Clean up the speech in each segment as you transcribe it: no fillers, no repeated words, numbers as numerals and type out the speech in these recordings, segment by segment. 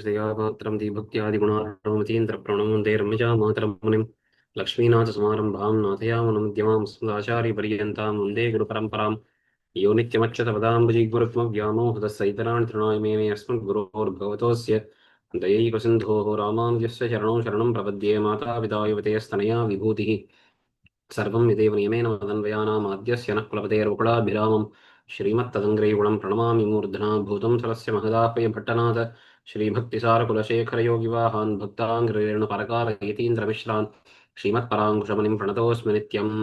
ராமானுஜதயாபாத்திரம் தீபக்தியாதிகுணார்ணவமதீந்திரப்ரணவந்தே ரம்யஜாமாதரம் முனிம் லக்ஷ்மீநாதசமாரம்பாம் நாதயாமனமத்யமாம் ஸ்மதாச்சாரியபர்யந்தாம் வந்தே குருபரம்பராம் யோ நித்யமच्युतपदाम्बुजिगुरुत्मव्यामोहतस्सैतराणि तृणाय मेने अस्मद्गुरोर्भगवतोऽस्य दयैकसिन्धोः रामानुजस्य शरणौ शरणं प्रपद्ये मातापिता युवतेस्तनया विभूतिः सर्वं यदेव नियमेन मदन्वयानामाद्यस्य नः कुलपतेर्वकुलाभिरामं श्रीमत्तदङ्ग्रैगुणं प्रणमामि मूर्धना भूतं सरस्य महदापय भट्टनाथ श्रीभक्तिसारकुलशेखरयोगिवाहान् भक्ताङ्ग्रेण परकारयतीन्द्रमिश्रान् श्रीमत्पराङ्कुशमुनिं प्रणतोऽस्मि नित्यम्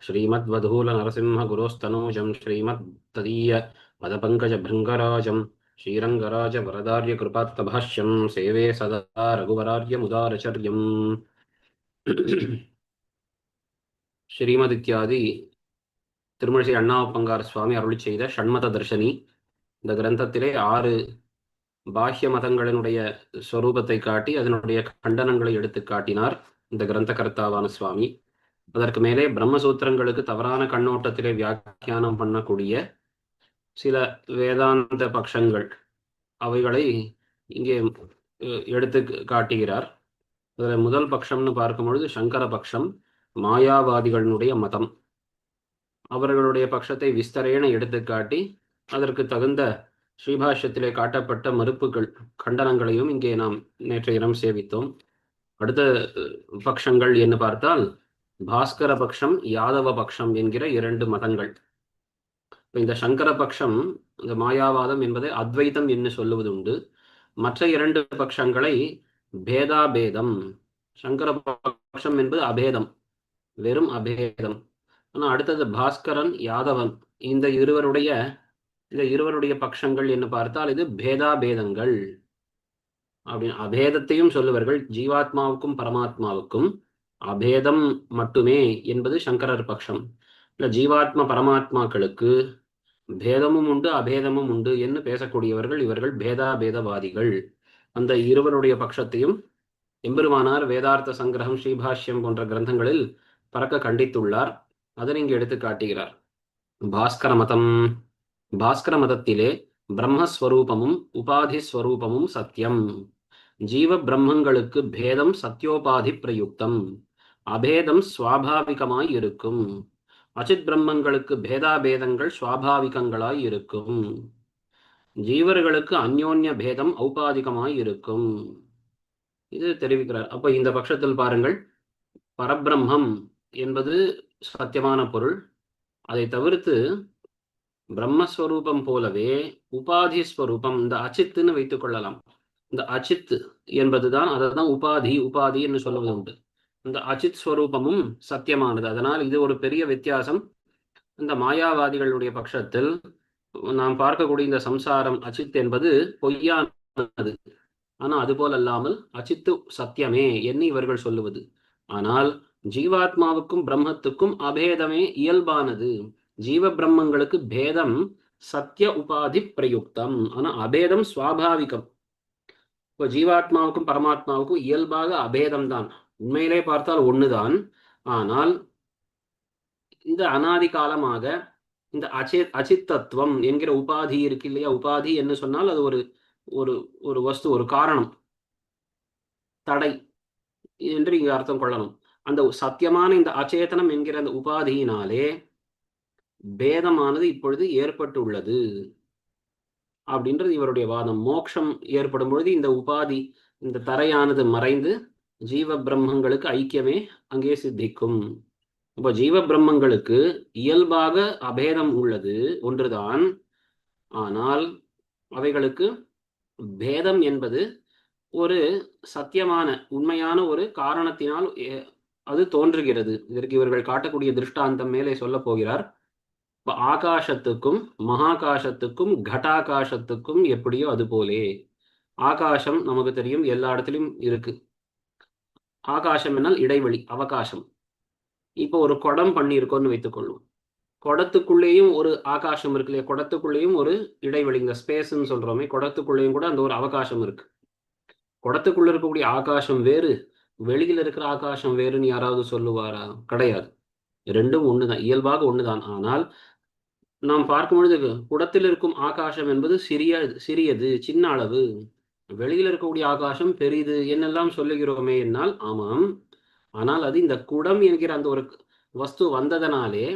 श्रीमद्वधूलनरसिंहगुरोस्तनूजं श्रीमत्तदीय पदपङ्कजभृङ्गराजं श्रीरङ्गराजवरदार्यकृपात्तभाष्यं सेवे सदा रघुवरार्यमुदारचर्यम् ஸ்ரீமதித்யாதி திருமழிசை அண்ணாவப்பங்கார சுவாமி அருளி செய்த ஷண்மத தர்ஷனி. இந்த கிரந்தத்திலே 6 பாஹ்ய மதங்களினுடைய ஸ்வரூபத்தை காட்டி அதனுடைய கண்டனங்களை எடுத்து காட்டினார் இந்த கிரந்த கர்த்தாவான சுவாமி. அதற்கு மேலே பிரம்மசூத்திரங்களுக்கு தவறான கண்ணோட்டத்திலே வியாக்கியானம் பண்ணக்கூடிய சில வேதாந்த பட்சங்கள் அவைகளை இங்கே எடுத்து காட்டுகிறார். அதில் முதல் பட்சம்னு பார்க்கும் பொழுது சங்கர பட்சம், மாயாவாதிகளுடைய மதம். அவர்களுடைய பட்சத்தை விஸ்தரேன எடுத்து காட்டி அதற்கு தகுந்த ஸ்ரீபாஷ்யத்திலே காட்டப்பட்ட மறுப்புகள் கண்டனங்களையும் இங்கே நாம் நேற்றைய தினம் சேவித்தோம். அடுத்த பட்சங்கள் என்று பார்த்தால் பாஸ்கர பட்சம், யாதவ பட்சம் என்கிற 2 மதங்கள். இந்த சங்கர பட்சம், இந்த மாயாவாதம் என்பதை அத்வைத்தம் என்று சொல்லுவது உண்டு. மற்ற 2 பட்சங்களை பேதாபேதம். சங்கர பட்சம் என்பது அபேதம், வெறும் அபேதம். ஆனால் அடுத்தது பாஸ்கரன், யாதவன், இந்த இருவருடைய பட்சங்கள் என்று பார்த்தால் இது பேதாபேதங்கள் அப்படின்னு அபேதத்தையும் சொல்லுவார்கள். ஜீவாத்மாவுக்கும் பரமாத்மாவுக்கும் அபேதம் மட்டுமே என்பது சங்கரர் பட்சம். இல்லை, ஜீவாத்மா பரமாத்மாக்களுக்கு பேதமும் உண்டு அபேதமும் உண்டு என்று பேசக்கூடியவர்கள் இவர்கள் பேதாபேதவாதிகள். அந்த இருவருடைய பட்சத்தையும் எம்பெருமானார் வேதார்த்த சங்கிரகம், ஸ்ரீபாஷ்யம் போன்ற கிரந்தங்களில் பறக்க கண்டித்துள்ளார். அதனை இங்கு எடுத்து காட்டுகிறார். பாஸ்கர மதத்திலே பிரம்மஸ்வரூபமும் உபாதி ஸ்வரூபமும் சத்தியம். ஜீவ பிரம்மங்களுக்கு பேதம் சத்தியோபாதி பிரயுக்தம், அபேதம் சுவாபாவிகமாய் இருக்கும். அச்சித் பிரம்மங்களுக்கு பேதாபேதங்கள் சுவாபாவிகங்களாய் இருக்கும். ஜீவர்களுக்கு அந்யோன்ய பேதம் ஔபாதிகமாய் இருக்கும். இது தெரிவிக்கிறார். அப்ப இந்த பட்சத்தில் பாருங்கள், பரபிரம்மம் என்பது சத்தியமான பொருள். அதை தவிர்த்து பிரம்மஸ்வரூபம் போலவே உபாதி ஸ்வரூபம், இந்த அச்சித்துன்னு வைத்துக் கொள்ளலாம். இந்த அச்சித் என்பதுதான், அதைதான் உபாதி என்று சொல்லுவது உண்டு. இந்த அச்சித் ஸ்வரூபமும் சத்தியமானது. அதனால் இது ஒரு பெரிய வித்தியாசம். இந்த மாயாவாதிகளுடைய பட்சத்தில் நாம் பார்க்கக்கூடிய இந்த சம்சாரம் அச்சித் என்பது பொய்யானது. ஆனால் அதுபோல் அல்லாமல் அச்சித்து சத்தியமே என்ன இவர்கள் சொல்லுவது. ஆனால் ஜீவாத்மாவுக்கும் பிரம்மத்துக்கும் அபேதமே இயல்பானது. ஜீவ பிரம்மங்களுக்கு பேதம் சத்திய உபாதி பிரயுக்தம், ஆனால் அபேதம் சுவாபாவிகம். இப்போ ஜீவாத்மாவுக்கும் பரமாத்மாவுக்கும் இயல்பாக அபேதம் தான். உண்மையிலே பார்த்தால் ஒண்ணுதான். ஆனால் இந்த அனாதி காலமாக இந்த அச்சித்தத்துவம் என்கிற உபாதி இருக்கு இல்லையா, உபாதி என்று சொன்னால் அது ஒரு ஒரு வஸ்து, ஒரு காரணம், தடை என்று இங்கு அர்த்தம் கொள்ளணும். அந்த சத்தியமான இந்த அச்சேதனம் என்கிற அந்த உபாதியினாலே பேதமானது இப்பொழுது ஏற்பட்டுள்ளது அப்படின்றது இவருடைய வாதம். மோட்சம் ஏற்படும் பொழுது இந்த உபாதி, இந்த தரையானது மறைந்து ஜீவ பிரம்மங்களுக்கு ஐக்கியமே அங்கே சித்திக்கும். இப்போ ஜீவ பிரம்மங்களுக்கு இயல்பாக அபேதம் உள்ளது ஒன்றுதான். ஆனால் அவைகளுக்கு பேதம் என்பது ஒரு சத்தியமான உண்மையான ஒரு காரணத்தினால் அது தோன்றுகிறது. இதற்கு இவர்கள் காட்டக்கூடிய திருஷ்டாந்தம் மேலே சொல்ல போகிறார். இப்போ ஆகாசத்துக்கும் மகாகாசத்துக்கும் கட்டாகாசத்துக்கும் எப்படியோ அது போலே ஆகாசம் நமக்கு தெரியும், எல்லா இடத்துலையும் இருக்கு. ஆகாசம் என்னால் இடைவெளி, அவகாசம். இப்போ ஒரு குடம் பண்ணியிருக்கோன்னு வைத்துக்கொள்ளும். குடத்துக்குள்ளேயும் ஒரு ஆகாசம் இருக்கு இல்லையா, குடத்துக்குள்ளேயும் ஒரு இடைவெளி, இந்த ஸ்பேஸ்ன்னு சொல்றோமே, குடத்துக்குள்ளேயும் கூட அந்த ஒரு அவகாசம் இருக்கு. குடத்துக்குள்ள இருக்கக்கூடிய ஆகாசம் வேறு, வெளியில் இருக்கிற ஆகாசம் வேறுன்னு யாராவது சொல்லுவாரா? கிடையாது. ரெண்டும் ஒண்ணுதான், இயல்பாக ஒண்ணுதான். ஆனால் நாம் பார்க்கும் பொழுது குடத்தில் இருக்கும் ஆகாசம் என்பது சிறியது, சின்ன அளவு. வெளியில் இருக்கக்கூடிய ஆகாசம் பெரிது என்னெல்லாம் சொல்லுகிறோமே என்னால் ஆமாம். ஆனால் அது இந்த குடம் என்கிற அந்த ஒரு வஸ்து வந்ததனாலே,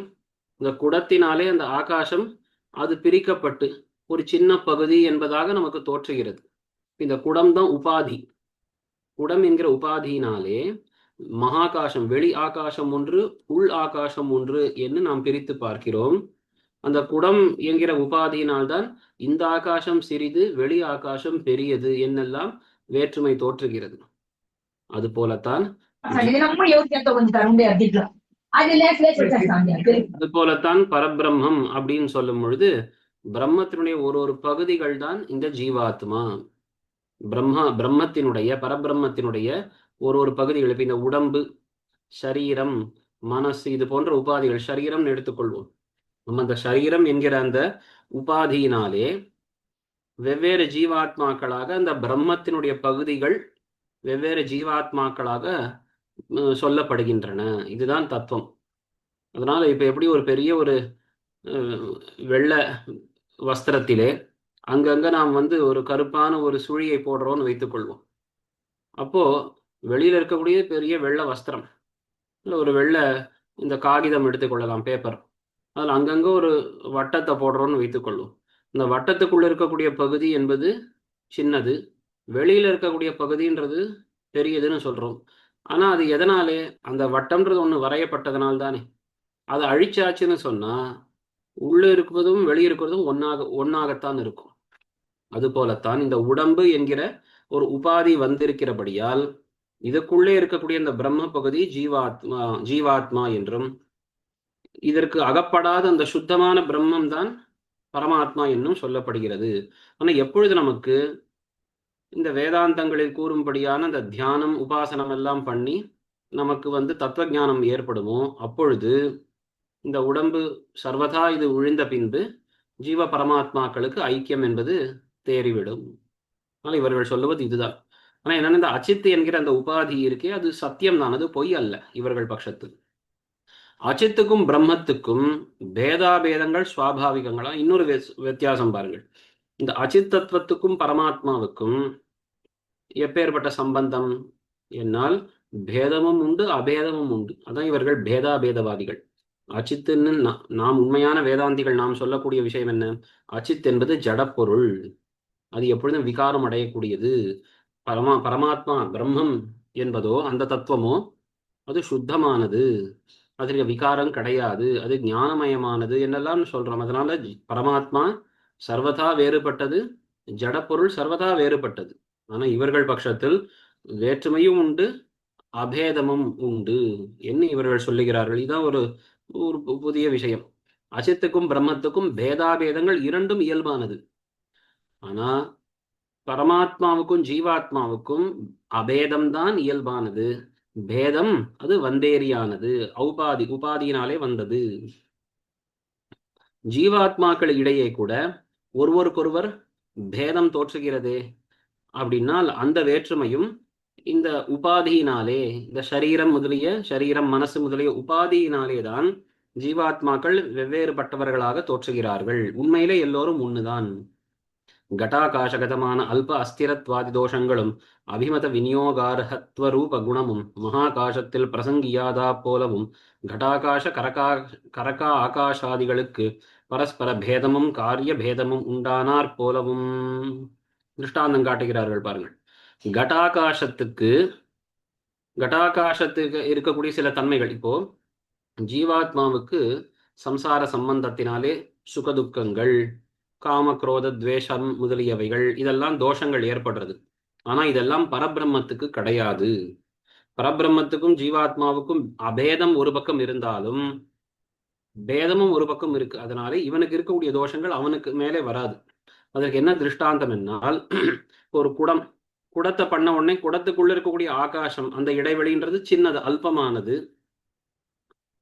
இந்த குடத்தினாலே அந்த ஆகாசம் அது பிரிக்கப்பட்டு ஒரு சின்ன பகுதி என்பதாக நமக்கு தோற்றுகிறது. இந்த குடம் தான் உபாதி. குடம் என்கிற உபாதியினாலே மகாகாசம், வெளி ஆகாசம் ஒன்று, உள் ஆகாசம் ஒன்று என்று நாம் பிரித்து பார்க்கிறோம். அந்த குடம் என்கிற உபாதியினால்தான் இந்த ஆகாசம் சிறிது, வெளி ஆகாசம் பெரியது என்னெல்லாம் வேற்றுமை தோற்றுகிறது. அது போலத்தான் அது போலத்தான் பரபிரம்மம் அப்படின்னு சொல்லும் பொழுது பிரம்மத்தினுடைய ஒரு பகுதிகள் தான் இந்த ஜீவாத்மா. பிரம்மத்தினுடைய பரபிரம்மத்தினுடைய ஒரு பகுதிகள். இப்ப இந்த உடம்பு, சரீரம், மனசு இது போன்ற உபாதிகள். சரீரம் எடுத்துக்கொள்வோம். நம்ம அந்த சரீரம் என்கிற அந்த உபாதியினாலே வெவ்வேறு ஜீவாத்மாக்களாக அந்த பிரம்மத்தினுடைய பகுதிகள் வெவ்வேறு ஜீவாத்மாக்களாக சொல்லப்படுகின்றன. இதுதான் தத்துவம். அதனால இப்ப எப்படி ஒரு பெரிய ஒரு வெள்ளை வஸ்திரத்திலே அங்கங்க நாம் ஒரு கருப்பான ஒரு சுழியை போடுறோம்னு வைத்துக்கொள்வோம். அப்போ வெளியில இருக்கக்கூடிய பெரிய வெள்ளை வஸ்திரம், இல்லை ஒரு வெள்ளை இந்த காகிதம் எடுத்துக்கொள்ளலாம், பேப்பர். அதில் அங்கங்க ஒரு வட்டத்தை போடுறோம்னு வைத்துக்கொள்வோம். இந்த வட்டத்துக்குள்ள இருக்கக்கூடிய பகுதி என்பது சின்னது, வெளியில இருக்கக்கூடிய பகுதின்றது பெரியதுன்னு சொல்றோம். ஆனா அது எதனாலே? அந்த வட்டம்ன்றது ஒண்ணு வரையப்பட்டதனால் தானே. அதை அழிச்சாச்சுன்னு சொன்னா உள்ள இருக்கிறதும் வெளியிருக்கிறதும் ஒன்னாகத்தான் இருக்கும். அது போலத்தான் இந்த உடம்பு என்கிற ஒரு உபாதி வந்திருக்கிறபடியால் இதுக்குள்ளே இருக்கக்கூடிய இந்த பிரம்ம பகுதி ஜீவாத்மா என்றும், இதற்கு அகப்படாத அந்த சுத்தமான பிரம்மம் தான் பரமாத்மா என்னும் சொல்லப்படுகிறது. ஆனா எப்பொழுது நமக்கு இந்த வேதாந்தங்களில் கூறும்படியான அந்த தியானம் உபாசனம் எல்லாம் பண்ணி நமக்கு தத்துவ ஞானம் ஏற்படுமோ அப்பொழுது இந்த உடம்பு சர்வதா இது விழுந்த பின்பு ஜீவ பரமாத்மாக்களுக்கு ஐக்கியம் என்பது தேறிவிடும். ஆனால் இவர்கள் சொல்லுவது இதுதான். ஆனா என்னன்னா, இந்த அச்சித்து என்கிற அந்த உபாதி இருக்கே அது சத்தியம் தான், அது பொய் அல்ல இவர்கள் பட்சத்து. அச்சித்துக்கும் பிரம்மத்துக்கும் பேதாபேதங்கள் சுவாபாவிகங்களா. இன்னொரு வித்தியாசம் பாருங்கள். இந்த அச்சித் தத்துவத்துக்கும் பரமாத்மாவுக்கும் எப்பேற்பட்ட சம்பந்தம் என்னால் பேதமும் உண்டு, அபேதமும் உண்டு. அதான் இவர்கள் பேதாபேதவாதிகள். அச்சித்துன்னு நாம் உண்மையான வேதாந்திகள் நாம் சொல்லக்கூடிய விஷயம் என்ன? அச்சித் என்பது ஜடப்பொருள், அது எப்பொழுதும் விகாரம் அடையக்கூடியது. பரமாத்மா பிரம்மம் என்பதோ அந்த தத்துவமோ அது சுத்தமானது, அதுல விகாரம் கிடையாது, அது ஞானமயமானது என்னெல்லாம் சொல்றோம். அதனால பரமாத்மா சர்வதா வேறுபட்டது, ஜடப்பொருள் சர்வதா வேறுபட்டது. ஆனா இவர்கள் பட்சத்தில் வேற்றுமையும் உண்டு, அபேதமும் உண்டு என்ன இவர்கள் சொல்லுகிறார்கள். இதுதான் ஒரு புதிய விஷயம். அசித்துக்கும் பிரம்மத்துக்கும் பேதாபேதங்கள் இரண்டும் இயல்பானது. ஆனா பரமாத்மாவுக்கும் ஜீவாத்மாவுக்கும் அபேதம்தான் இயல்பானது, பேதம் அது வந்தேரியானது, உபாதியினாலே வந்தது. ஜீவாத்மாக்கள் இடையே கூட ஒருவருக்கொருவர் பேதம் தோற்றுகிறதே அப்படின்னால் அந்த வேற்றுமையும் இந்த உபாதியினாலே, இந்த சரீரம் மனசு முதலிய உபாதியினாலே தான் ஜீவாத்மாக்கள் வெவ்வேறுபட்டவர்களாக தோற்றுகிறார்கள். உண்மையிலே எல்லோரும் ஒண்ணுதான். கட்டாகாசகதமான அல்ப அஸ்திரத்வாதி தோஷங்களும் அபிமத விநியோகார்ஹத்வ ரூப குணமும் மகாகாசத்தில் பிரசங்கியாதா போலவும் கட்டாகாச கரகா ஆகாஷாதிகளுக்கு பரஸ்பர பேதமும் காரிய பேதமும் உண்டானார் போலவும் திருஷ்டாந்தம் காட்டுகிறார்கள். பாருங்கள், கட்டாகாசத்துக்கு இருக்கக்கூடிய சில தன்மைகள். இப்போ ஜீவாத்மாவுக்கு சம்சார சம்பந்தத்தினாலே சுகதுக்கங்கள், காம குரோத துவேஷம் முதலியவைகள், இதெல்லாம் தோஷங்கள் ஏற்படுறது. ஆனா இதெல்லாம் பரபிரம்மத்துக்கு கிடையாது. பரபிரம்மத்துக்கும் ஜீவாத்மாவுக்கும் அபேதம் ஒரு பக்கம் இருந்தாலும் பேதமும் ஒரு பக்கம் இருக்கு. அதனால இவனுக்கு இருக்கக்கூடிய தோஷங்கள் அவனுக்கு மேலே வராது. அதற்கு என்ன திருஷ்டாந்தம் என்னால், ஒரு குடத்தை பண்ண உடனே குடத்துக்குள்ள இருக்கக்கூடிய ஆகாசம் அந்த இடைவெளின்றது சின்னது,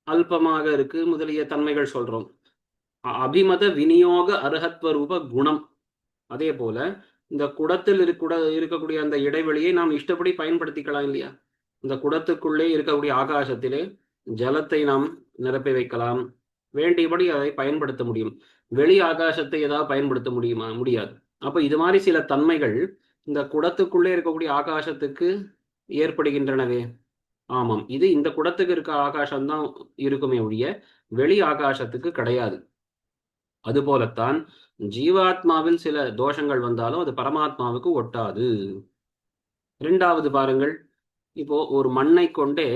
அல்பமாக இருக்கு முதலிய தன்மைகள் சொல்றோம். அபிமத விநியோக அருகத்வ ரூப குணம். அதே போல இந்த குடத்தில் இருக்கக்கூடிய அந்த இடைவெளியை நாம் இஷ்டப்படி பயன்படுத்திக்கலாம் இல்லையா? இந்த குடத்துக்குள்ளே இருக்கக்கூடிய ஆகாசத்திலே ஜலத்தை நாம் நிரப்பி வைக்கலாம், வேண்டியபடி அதை பயன்படுத்த முடியும். வெளி ஆகாசத்தை ஏதாவது பயன்படுத்த முடியுமா? முடியாது. அப்ப இது மாதிரி சில தன்மைகள் இந்த குடத்துக்குள்ளே இருக்கக்கூடிய ஆகாசத்துக்கு ஏற்படுகின்றனவே. ஆமாம், இது இந்த குடத்துக்கு இருக்க ஆகாசம்தான் இருக்குமே ஒழிய வெளி ஆகாசத்துக்கு கிடையாது. அதுபோலத்தான் ஜீவாத்மாவில் சில தோஷங்கள் வந்தாலும் அது பரமாத்மாவுக்கு ஒட்டாது. இரண்டாவது பாருங்கள், இப்போ ஒரு மண்ணை கொண்டே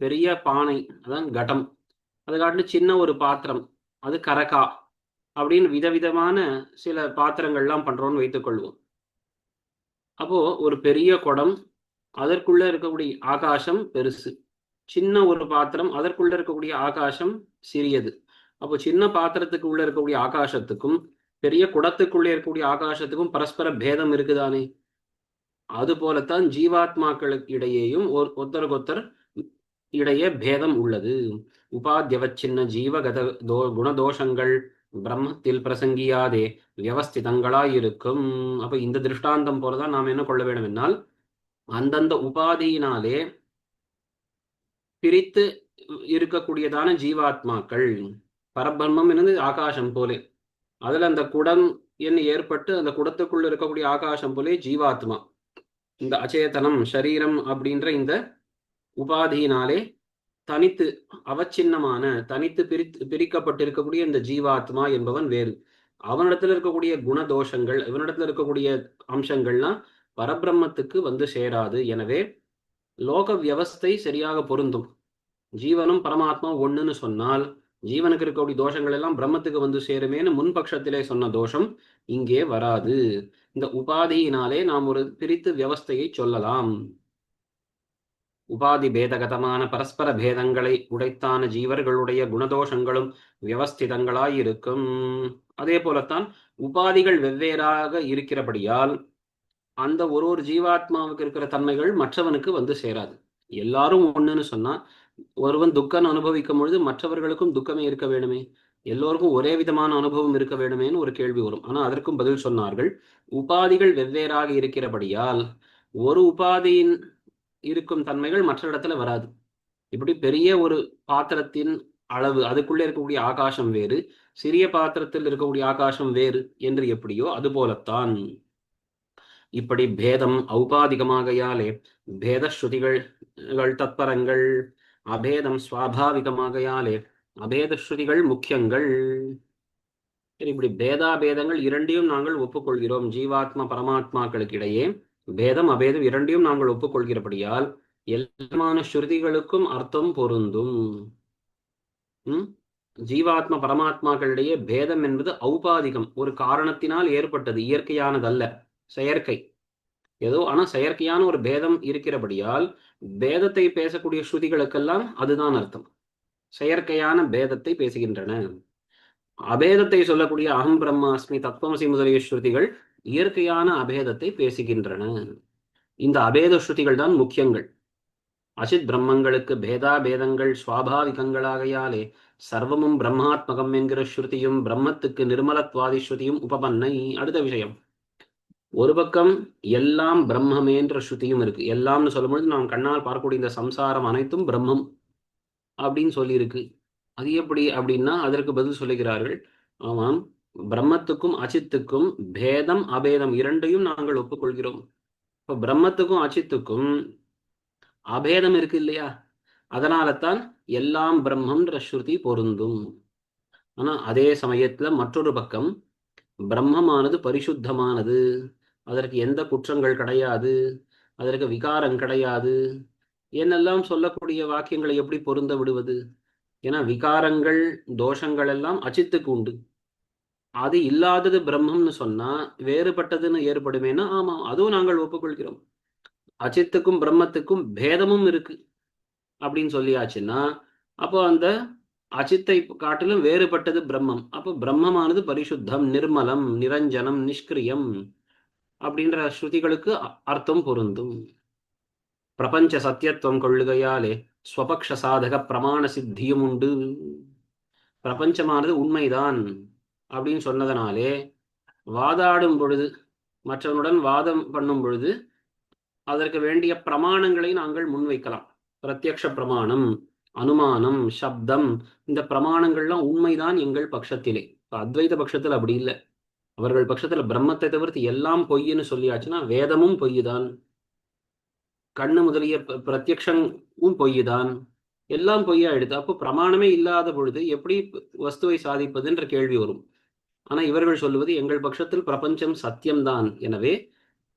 பெரிய பானை, அதான் கடம், அதை காட்டிலும் சின்ன ஒரு பாத்திரம், அது கரகா அப்படின்னு விதவிதமான சில பாத்திரங்கள்லாம் பண்றோம்னு வைத்துக்கொள்வோம். அப்போ ஒரு பெரிய குடம், அதற்குள்ள இருக்கக்கூடிய ஆகாசம் பெருசு, சின்ன ஒரு பாத்திரம், அதற்குள்ள இருக்கக்கூடிய ஆகாசம் சிறியது. அப்போ சின்ன பாத்திரத்துக்கு உள்ள இருக்கக்கூடிய ஆகாசத்துக்கும் பெரிய குடத்துக்குள்ளே இருக்கக்கூடிய ஆகாசத்துக்கும் பரஸ்பர பேதம் இருக்குதானே. அது போலத்தான் ஜீவாத்மாக்களுக்கு இடையேயும் ஒருத்தருக்கொத்தர் இடையே பேதம் உள்ளது. உபாத்தியவச்சின்ன ஜீவகத குணதோஷங்கள் பிரம்மத்தில் பிரசங்கியாதே வியவஸ்திதங்களாயிருக்கும். அப்ப இந்த திருஷ்டாந்தம் போலதான் நாம் என்ன கொள்ள வேண்டும் என்னால், அந்தந்த உபாதியினாலே பிரித்து இருக்கக்கூடியதான ஜீவாத்மாக்கள், பரபிரம்மம் என்னது ஆகாசம் போலே, அதுல அந்த குடம் என்ன ஏற்பட்டு அந்த குடத்துக்குள்ள இருக்கக்கூடிய ஆகாசம் போலே ஜீவாத்மா, இந்த அச்சேதனம் சரீரம் அப்படின்ற இந்த உபாதியினாலே தனித்து அவச்சின்னமான தனித்து பிரிக்கப்பட்டிருக்கக்கூடிய இந்த ஜீவாத்மா என்பவன் வேறு. அவனிடத்துல இருக்கக்கூடிய குணதோஷங்கள், இவனிடத்துல இருக்கக்கூடிய அம்சங்கள்லாம் பரபிரம்மத்துக்கு வந்து சேராது. எனவே லோக வியவஸ்தை சரியாக பொருந்தும். ஜீவனும் பரமாத்மா ஒண்ணுன்னு சொன்னால் ஜீவனுக்கு இருக்கக்கூடிய தோஷங்கள் எல்லாம் பிரம்மத்துக்கு வந்து சேருமேன்னு முன்பட்சத்திலே சொன்ன தோஷம் இங்கே வராது. இந்த உபாதியினாலே நாம் ஒரு பிரித்து வியவஸ்தையை சொல்லலாம். உபாதி பேதகதமான பரஸ்பர பேதங்களை உடைத்தான ஜீவர்களுடைய குணதோஷங்களும் வியவஸ்திதங்களாயிருக்கும். அதே போலத்தான் உபாதிகள் வெவ்வேறாக இருக்கிறபடியால் அந்த ஒரு ஜீவாத்மாவுக்கு இருக்கிற தன்மைகள் மற்றவனுக்கு வந்து சேராது. எல்லாரும் ஒண்ணுன்னு சொன்னா ஒருவன் துக்கம் அனுபவிக்கும் பொழுது மற்றவர்களுக்கும் துக்கமே இருக்க வேண்டுமே, எல்லோருக்கும் ஒரே விதமான அனுபவம் இருக்க வேண்டுமேன்னு ஒரு கேள்வி வரும். ஆனா அதற்கும் பதில் சொன்னார்கள், உபாதிகள் வெவ்வேறாக இருக்கிறபடியால் ஒரு உபாதியின் இருக்கும் தன்மைகள் மற்ற இடத்துல வராது. இப்படி பெரிய ஒரு பாத்திரத்தின் அளவு, அதுக்குள்ளே இருக்கக்கூடிய ஆகாசம் வேறு, சிறிய பாத்திரத்தில் இருக்கக்கூடிய ஆகாசம் வேறு என்று எப்படியோ அதுபோலத்தான் இப்படி பேதம் ஔபாதிகமாகையாலே பேத ஸ்ருதிகள் தத்பரங்கள், அபேதம் சுவாபாவிகமாகையாலே அபேத ஸ்ருதிகள் முக்கியங்கள். இப்படி பேதாபேதங்கள் இரண்டையும் நாங்கள் ஒப்புக்கொள்கிறோம். ஜீவாத்மா பரமாத்மாக்களுக்கு இடையே பேதம் அபேதம் இரண்டையும் நாங்கள் ஒப்புக்கொள்கிறபடியால் எல்லாமான ஸ்ருதிகளுக்கும் அர்த்தம் பொருந்தும். ஜீவாத்மா பரமாத்மாக்களிடையே பேதம் என்பது ஔபாதிகம், ஒரு காரணத்தினால் ஏற்பட்டது, இயற்கையானதல்ல, செயற்கை ஏதோ. ஆனா செயற்கையான ஒரு பேதம் இருக்கிறபடியால் பேதத்தை பேசக்கூடிய ஸ்ருதிகளுக்கெல்லாம் அதுதான் அர்த்தம், செயற்கையான பேதத்தை பேசுகின்றன. அபேதத்தை சொல்லக்கூடிய அகம் பிரம்மாஸ்மி தத்துவமசி முதலிய ஸ்ருதிகள் இயற்கையான அபேதத்தை பேசுகின்றன. இந்த அபேத ஸ்ருதிகள் தான் முக்கியங்கள். அசித் பிரம்மங்களுக்கு பேதா பேதங்கள் சுவாபாவிகங்களாகையாலே சர்வமும் பிரம்மாத்மகம் என்கிற ஸ்ருதியும் பிரம்மத்துக்கு நிர்மலத்வாதி ஸ்ருதியும் உபபன்னை. அடுத்த விஷயம், ஒரு பக்கம் எல்லாம் பிரம்மமேன்ற ஸ்ருதியும் இருக்கு. எல்லாம்னு சொல்லும்பொழுது நாம் கண்ணால் பார்க்கக்கூடிய இந்த சம்சாரம் அனைத்தும் பிரம்மம் அப்படின்னு சொல்லியிருக்கு. அது எப்படி அப்படின்னா அதற்கு பதில் சொல்லுகிறார்கள், ஆமாம், பிரம்மத்துக்கும் அச்சித்துக்கும் பேதம் அபேதம் இரண்டையும் நாங்கள் ஒப்புக்கொள்கிறோம். இப்போ பிரம்மத்துக்கும் அச்சித்துக்கும் அபேதம் இருக்கு இல்லையா, அதனால தான் எல்லாம் பிரம்மன்ற ஸ்ருதி பொருந்தும். ஆனா அதே சமயத்துல மற்றொரு பக்கம் பிரம்மமானது பரிசுத்தமானது, அதற்கு எந்த குற்றங்கள் கிடையாது, அதற்கு விகாரம் கிடையாது என்னெல்லாம் சொல்லக்கூடிய வாக்கியங்களை எப்படி பொருந்த விடுவது? ஏன்னா விகாரங்கள் தோஷங்கள் எல்லாம் அச்சித்துக்கு உண்டு, அது இல்லாதது பிரம்மம்னு சொன்னா வேறுபட்டதுன்னு ஏற்படுமேனா ஆமா, அதுவும் நாங்கள் ஒப்புக்கொள்கிறோம். அச்சித்துக்கும் பிரம்மத்துக்கும் பேதமும் இருக்கு அப்படின்னு சொல்லியாச்சுன்னா அப்போ அந்த அச்சித்தை காட்டிலும் வேறுபட்டது பிரம்மம். அப்போ பிரம்மமானது பரிசுத்தம், நிர்மலம், நிரஞ்சனம், நிஷ்கிரியம் அப்படின்ற ஸ்ருதிகளுக்கு அர்த்தம் பொருந்தும். பிரபஞ்ச சத்தியத்துவம் கொள்ளுகையாலே ஸ்வபக்ஷ சாதக பிரமாண சித்தியும் உண்டு. பிரபஞ்சமானது உண்மைதான் அப்படின்னு சொன்னதனாலே வாதாடும் பொழுது, மற்றவனுடன் வாதம் பண்ணும் பொழுது அதற்கு வேண்டிய பிரமாணங்களை நாங்கள் முன்வைக்கலாம். பிரத்யக்ஷ பிரமாணம், அனுமானம், சப்தம், இந்த பிரமாணங்கள்லாம் உண்மைதான் எங்கள் பட்சத்திலே. அத்வைத பட்சத்தில் அப்படி இல்லை. அவர்கள் பட்சத்துல பிரம்மத்தை தவிர்த்து எல்லாம் பொய்ன்னு சொல்லியாச்சுன்னா வேதமும் பொய்யுதான், கண்ணு முதலிய பிரத்யக்ஷமும் பொய்யுதான், எல்லாம் பொய்யாயிடுது. அப்போ பிரமாணமே இல்லாத பொழுது எப்படி வஸ்துவை சாதிப்பதுன்ற கேள்வி வரும். ஆனா இவர்கள் சொல்லுவது எங்கள் பட்சத்தில் பிரபஞ்சம் சத்தியம்தான், எனவே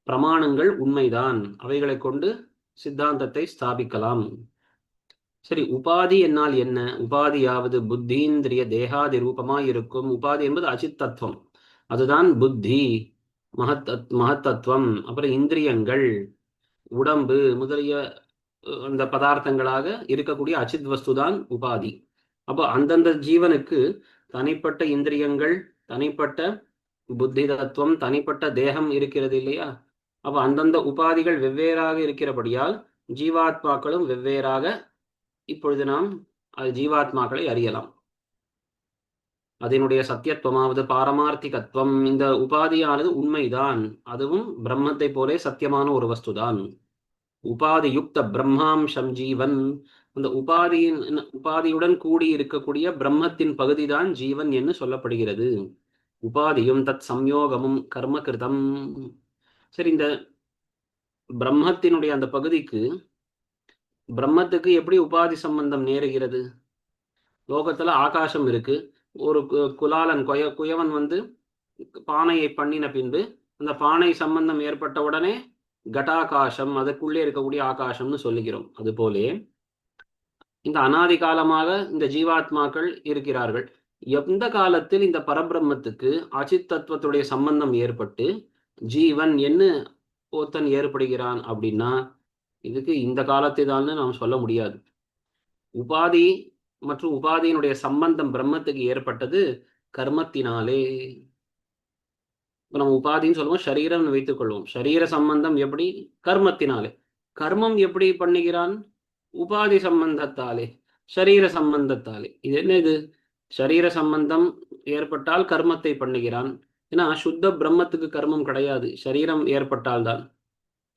பிரமாணங்கள் உண்மைதான், அவைகளை கொண்டு சித்தாந்தத்தை ஸ்தாபிக்கலாம். சரி, உபாதி என்னால் என்ன? உபாதியாவது புத்தீந்திரிய தேகாதி ரூபமாய் இருக்கும். உபாதி என்பது அச்சித் தத்துவம், அதுதான் புத்தி, மகத்தத்துவம், அப்புறம் இந்திரியங்கள், உடம்பு முதலிய அந்த பதார்த்தங்களாக இருக்கக்கூடிய அச்சித் வஸ்து தான் உபாதி. அப்போ அந்தந்த ஜீவனுக்கு தனிப்பட்ட இந்திரியங்கள், தனிப்பட்ட புத்தி தத்துவம், தனிப்பட்ட தேகம் இருக்கிறது இல்லையா? அப்ப அந்தந்த உபாதிகள் வெவ்வேறாக இருக்கிறபடியால் ஜீவாத்மாக்களும் வெவ்வேறாக இப்பொழுது நாம் ஜீவாத்மாக்களை அறியலாம். அதனுடைய சத்தியத்துவமாவது பாரமார்த்திகத்துவம், இந்த உபாதியானது உண்மைதான், அதுவும் பிரம்மத்தை போலே சத்தியமான ஒரு வஸ்துதான். உபாதி யுக்த பிரம்மாம்சம் ஜீவன், அந்த உபாதியுடன் கூடி இருக்கக்கூடிய பிரம்மத்தின் பகுதிதான் ஜீவன் என்று சொல்லப்படுகிறது. உபாதியும் தத் சம்யோகமும் கர்ம கிருதம். சரி, இந்த பிரம்மத்தினுடைய அந்த பகுதிக்கு பிரம்மத்துக்கு எப்படி உபாதி சம்பந்தம் நேருகிறது? லோகத்துல ஆகாசம் இருக்கு, ஒரு குலாலன் குயவன் பானையை பண்ணின பின்பு அந்த பானை சம்பந்தம் ஏற்பட்ட உடனே கட்டாகாசம், அதுக்குள்ளே இருக்கக்கூடிய ஆகாசம்னு சொல்லுகிறோம். அதுபோலே இந்த அனாதி காலமாக இந்த ஜீவாத்மாக்கள் இருக்கிறார்கள். எந்த காலத்தில் இந்த பரபிரம்மத்துக்கு அச்சித் தத்துவத்துடைய சம்பந்தம் ஏற்பட்டு ஜீவன் என்ன ஒருத்தன் ஏற்படுகிறான் அப்படின்னா, இதுக்கு இந்த காலத்தை தான் நாம் சொல்ல முடியாது. உபாதி மற்றும் உபாதியினுடைய சம்பந்தம் பிரம்மத்துக்கு ஏற்பட்டது கர்மத்தினாலே. நம்ம உபாதின்னு சொல்லுவோம், சரீரம் வைத்துக் கொள்வோம். சரீர சம்பந்தம் எப்படி? கர்மத்தினாலே. கர்மம் எப்படி பண்ணுகிறான்? உபாதி சம்பந்தத்தாலே, சரீர சம்பந்தத்தாலே. இது என்ன? இது சரீர சம்பந்தம் ஏற்பட்டால் கர்மத்தை பண்ணுகிறான். ஏன்னா சுத்த பிரம்மத்துக்கு கர்மம் கிடையாது, சரீரம் ஏற்பட்டால்தான்.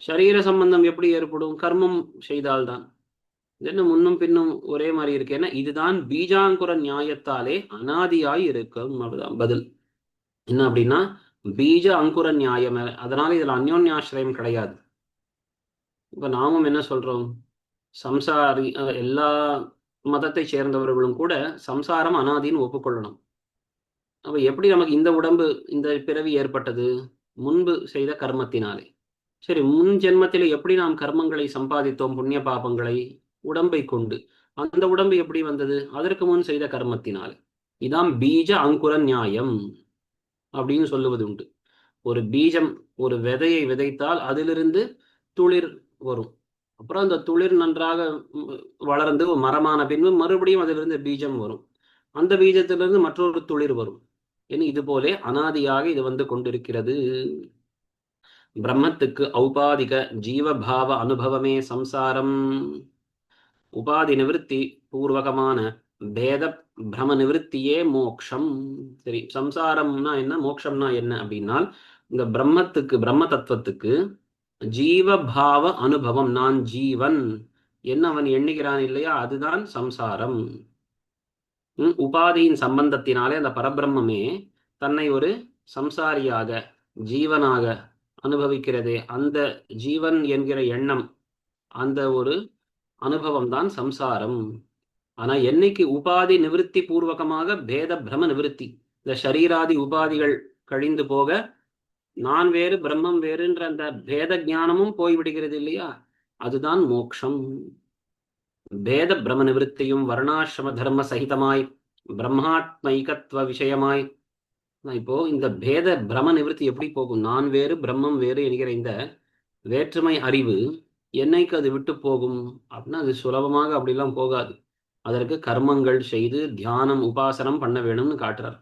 சரீர சம்பந்தம் எப்படி ஏற்படும்? கர்மம் செய்தால்தான். என்ன முன்னும் பின்னும் ஒரே மாதிரி இருக்கு. ஏன்னா இதுதான் பீஜாங்குர நியாயத்தாலே அனாதியாய் இருக்கும். அப்படிதான் பதில். என்ன அப்படின்னா பீஜ அங்குர நியாயம், அதனால இதுல அந்யோன்யாசிரயம் கிடையாது. இப்ப நாமும் என்ன சொல்றோம்? சம்சாரி எல்லா மதத்தை சேர்ந்தவர்களும் கூட சம்சாரம் அனாதின்னு ஒப்புக்கொள்ளணும். அப்ப எப்படி நமக்கு இந்த உடம்பு, இந்த பிறவி ஏற்பட்டது? முன்பு செய்த கர்மத்தினாலே. சரி, முன் ஜென்மத்திலே எப்படி நாம் கர்மங்களை சம்பாதித்தோம், புண்ணிய பாபங்களை? உடம்பை கொண்டு. அந்த உடம்பு எப்படி வந்தது? அதற்கு முன் செய்த கர்மத்தினாலே. இதான் பீஜ அங்குர நியாயம் அப்படின்னு சொல்லுவது உண்டு. ஒரு பீஜம், ஒரு விதையை விதைத்தால் அதிலிருந்து துளிர் வரும். அப்புறம் அந்த துளிர் நன்றாக வளர்ந்து மரமான பின்பு மறுபடியும் அதிலிருந்து பீஜம் வரும். அந்த பீஜத்திலிருந்து மற்றொரு துளிர் வரும். ஏன்னா இது போலே அனாதியாக இது கொண்டிருக்கிறது. பிரம்மத்துக்கு ஔபாதிக ஜீவபாவ அனுபவமே சம்சாரம். உபாதி நிவர்த்தி பூர்வகமான பேத பிரம நிவர்த்தியே மோக்ஷம். சரி, சம்சாரம்னா என்ன, மோக்ஷம்னா என்ன அப்படின்னா, இந்த பிரம்மத்துக்கு, பிரம்ம தத்துவத்துக்கு ஜீவபாவ அனுபவம், நான் ஜீவன் என்ன அவன் எண்ணுகிறான் இல்லையா, அதுதான் சம்சாரம். உபாதியின் சம்பந்தத்தினாலே அந்த பரபிரம்மே தன்னை ஒரு சம்சாரியாக, ஜீவனாக அனுபவிக்கிறதே, அந்த ஜீவன் என்கிற எண்ணம், அந்த ஒரு அனுபவம் தான் சம்சாரம். ஆனா என்னைக்கு உபாதி நிவர்த்தி பூர்வகமாக பேத பிரம நிவர்த்தி, இந்த ஷரீராதி உபாதிகள் கழிந்து போக நான் வேறு பிரம்மம் வேறுன்ற அந்த பேத ஞானமும் போய்விடுகிறது இல்லையா, அதுதான் மோக்ஷம். பேத பிரம நிவர்த்தியும் வர்ணாசிரம தர்ம சகிதமாய் பிரம்மாத்மைகத்துவ விஷயமாய். இப்போ இந்த பேத பிரம நிவர்த்தி எப்படி போகும்? நான் வேறு பிரம்மம் வேறு என்கிற இந்த வேற்றுமை அறிவு என்னைக்கு அது விட்டு போகும் அப்படின்னா, அது சுலபமாக அப்படிலாம் போகாது. அதற்கு கர்மங்கள் செய்து தியானம் உபாசனம் பண்ண வேணும்னு காட்டுறார்.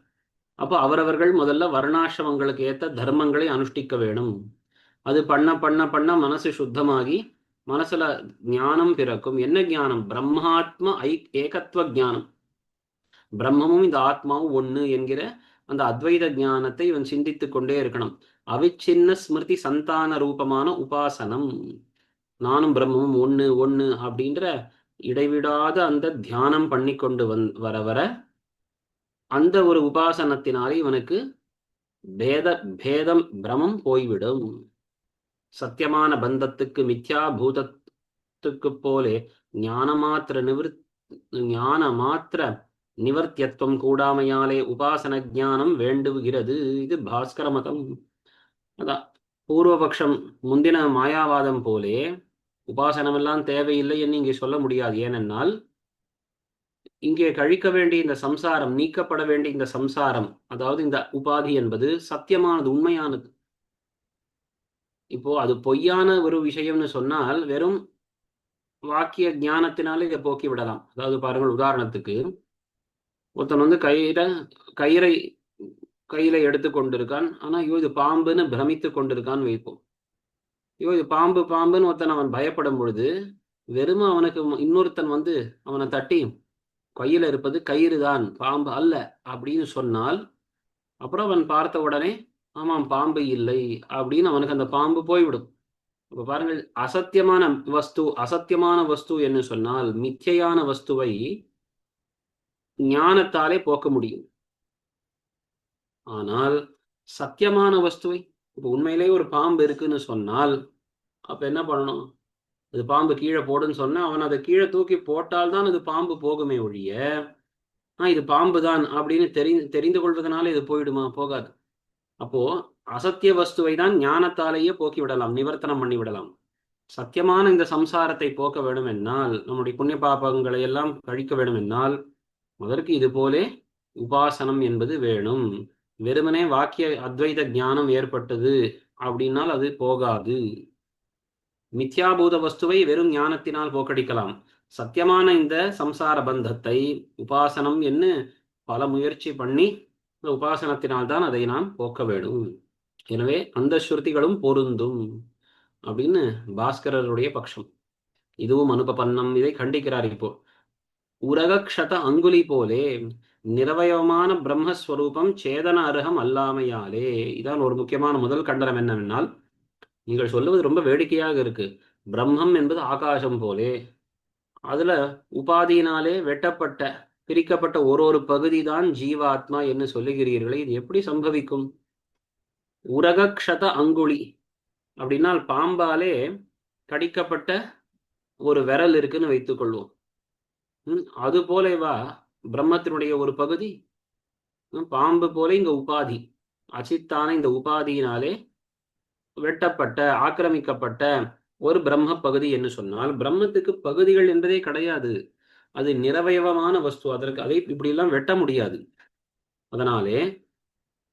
அப்போ அவரவர்கள் முதல்ல வர்ணாசிரமங்களுக்கு ஏற்ற தர்மங்களை அனுஷ்டிக்க வேணும். அது பண்ண பண்ண பண்ண மனசு சுத்தமாகி மனசுல ஞானம் பிறக்கும். என்ன ஞானம்? பிரம்மாத்ம ஏகத்துவ ஞானம். பிரம்மமும் இந்த ஆத்மாவும் ஒண்ணு என்கிற அந்த அத்வைத ஞானத்தை இவன் சிந்தித்து கொண்டே இருக்கணும். அவிச்சின்ன ஸ்மிருதி சந்தான ரூபமான உபாசனம், நானும் பிரம்மமும் ஒண்ணு ஒண்ணு அப்படின்ற இடைவிடாத அந்த தியானம் பண்ணி கொண்டு வர வர அந்த ஒரு உபாசனத்தினாலே இவனுக்கு பேதம் பிரமம் போய்விடும். சத்தியமான பந்தத்துக்கு மித்யா பூதத்துக்கு போலே ஞான மாத்திர நிவர்த்தியத்துவம் கூடாமையாலே உபாசன ஞானம் வேண்டுகிறது. இது பாஸ்கர மதம். அதான் பூர்வபக்ஷம் முந்தின மாயாவாதம் போலே உபாசனமெல்லாம் தேவையில்லை என்று இங்கே சொல்ல முடியாது. ஏனென்றால் இங்கே கழிக்க வேண்டிய இந்த சம்சாரம், நீக்கப்பட வேண்டிய இந்த சம்சாரம், அதாவது இந்த உபாதி என்பது சத்தியமானது, உண்மையானது. இப்போ அது பொய்யான ஒரு விஷயம்னு சொன்னால் வெறும் வாக்கிய ஞானத்தினால இதை போக்கி விடலாம். அதாவது பாருங்கள், உதாரணத்துக்கு ஒருத்தன் வந்து கயிறை கையில எடுத்து கொண்டிருக்கான். ஆனா ஐயோ இது பாம்புன்னு பிரமித்து கொண்டிருக்கான்னு வைப்போம். ஐயோ இது பாம்புன்னு ஒருத்தன் அவன் பயப்படும் பொழுது வெறும் அவனுக்கு இன்னொருத்தன் வந்து அவனை தட்டி கையில இருப்பது கயிறு தான், பாம்பு அல்ல அப்படின்னு சொன்னால் அப்புறம் அவன் பார்த்த உடனே ஆமாம் பாம்பு இல்லை அப்படின்னு அவனுக்கு அந்த பாம்பு போய்விடும். இப்ப பாருங்கள், அசத்தியமான வஸ்து என்று சொன்னால் மித்தியான வஸ்துவை ஞானத்தாலே போக்க முடியும். ஆனால் சத்தியமான வஸ்துவை, இப்போ உண்மையிலேயே ஒரு பாம்பு இருக்குன்னு சொன்னால் அப்ப என்ன பண்ணணும்? அது பாம்பு கீழே போடுன்னு சொன்னா அவன் அதை கீழே தூக்கி போட்டால்தான் அது பாம்பு போகுமே ஒழிய இது பாம்பு தான் அப்படின்னு தெரிந்து கொள்வதனால இது போயிடுமா? போகாது. அப்போ அசத்திய வஸ்துவை தான் ஞானத்தாலேயே போக்கி விடலாம், நிவர்த்தனம் பண்ணி விடலாம். சத்தியமான இந்த சம்சாரத்தை போக்க வேண்டும் என்னால், நம்முடைய புண்ணிய பாபங்களை எல்லாம் கழிக்க வேண்டும் என்னால் அதற்கு இது போலே உபாசனம் என்பது வேணும். வெறுமனே வாக்கிய அத்வைத ஞானம் ஏற்பட்டது அப்படின்னால் அது போகாது. மித்யாபூத வஸ்துவை வெறும் ஞானத்தினால் போக்கடிக்கலாம். சத்தியமான இந்த சம்சார பந்தத்தை உபாசனம் என்று பல முயற்சி பண்ணி இந்த உபாசனத்தினால்தான் அதை நாம் போக்க வேண்டும். எனவே அந்த ஸ்ருதிகளும் பொருந்தும் அப்படின்னு பாஸ்கரருடைய பட்சம். இதுவும் அனுபபன்னம், இதை கண்டிக்கிறார். இப்போ உரகக்ஷத அங்குலி போலே நிரவயமான பிரம்மஸ்வரூபம் சேதன அருகம் அல்லாமையாலே. இதான் ஒரு முக்கியமான முதல் கண்டனம். என்னவென்றால், நீங்கள் சொல்லுவது ரொம்ப வேடிக்கையாக இருக்கு. பிரம்மம் என்பது ஆகாசம் போலே, அதுல உபாதியினாலே வெட்டப்பட்ட பிரிக்கப்பட்ட ஒரு பகுதி தான் ஜீவாத்மா என்று சொல்லுகிறீர்களே, இது எப்படி சம்பவிக்கும்? உரகக்ஷத அங்குலி அப்படின்னால் பாம்பாலே கடிக்கப்பட்ட ஒரு விரல் இருக்குன்னு வைத்துக் கொள்வோம். அது போலேவா பிரம்மத்தினுடைய ஒரு பகுதி? பாம்பு போல இங்க உபாதி, அச்சித்தான இந்த உபாதியினாலே வெட்டப்பட்ட ஆக்கிரமிக்கப்பட்ட ஒரு பிரம்ம பகுதி என்று சொன்னால், பிரம்மத்துக்கு பகுதிகள் என்பதே கிடையாது. அது நிரவயவமான வஸ்து. அதற்கு அதை இப்படியெல்லாம் வெட்ட முடியாது. அதனாலே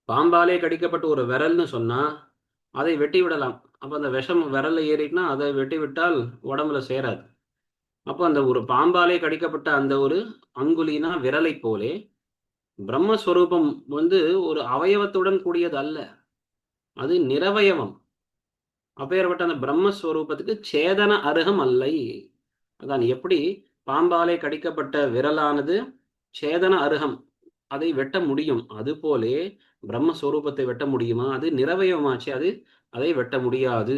பாம்பாலே கடிக்கப்பட்ட ஒரு விரல்னு சொன்னா அதை வெட்டி விடலாம். அப்ப அந்த விஷம் விரல்ல ஏறிட்டுனா அதை வெட்டி விட்டால் உடம்புல சேராது. அப்போ அந்த ஒரு பாம்பாலே கடிக்கப்பட்ட அந்த ஒரு அங்குலினா விரலை போலே பிரம்மஸ்வரூபம் வந்து ஒரு அவயவத்துடன் கூடியது அல்ல, அது நிரவயவம். அப்பேற்பட்ட அந்த பிரம்மஸ்வரூபத்துக்கு சேதன அருகம் அல்லை. அதான் எப்படி பாம்பாலே கடிக்கப்பட்ட விரலானது சேதன அருகம், அதை வெட்ட முடியும். அதுபோலே பிரம்மஸ்வரூபத்தை வெட்ட முடியுமா? அது நிரவயமாச்சு, அதை வெட்ட முடியாது.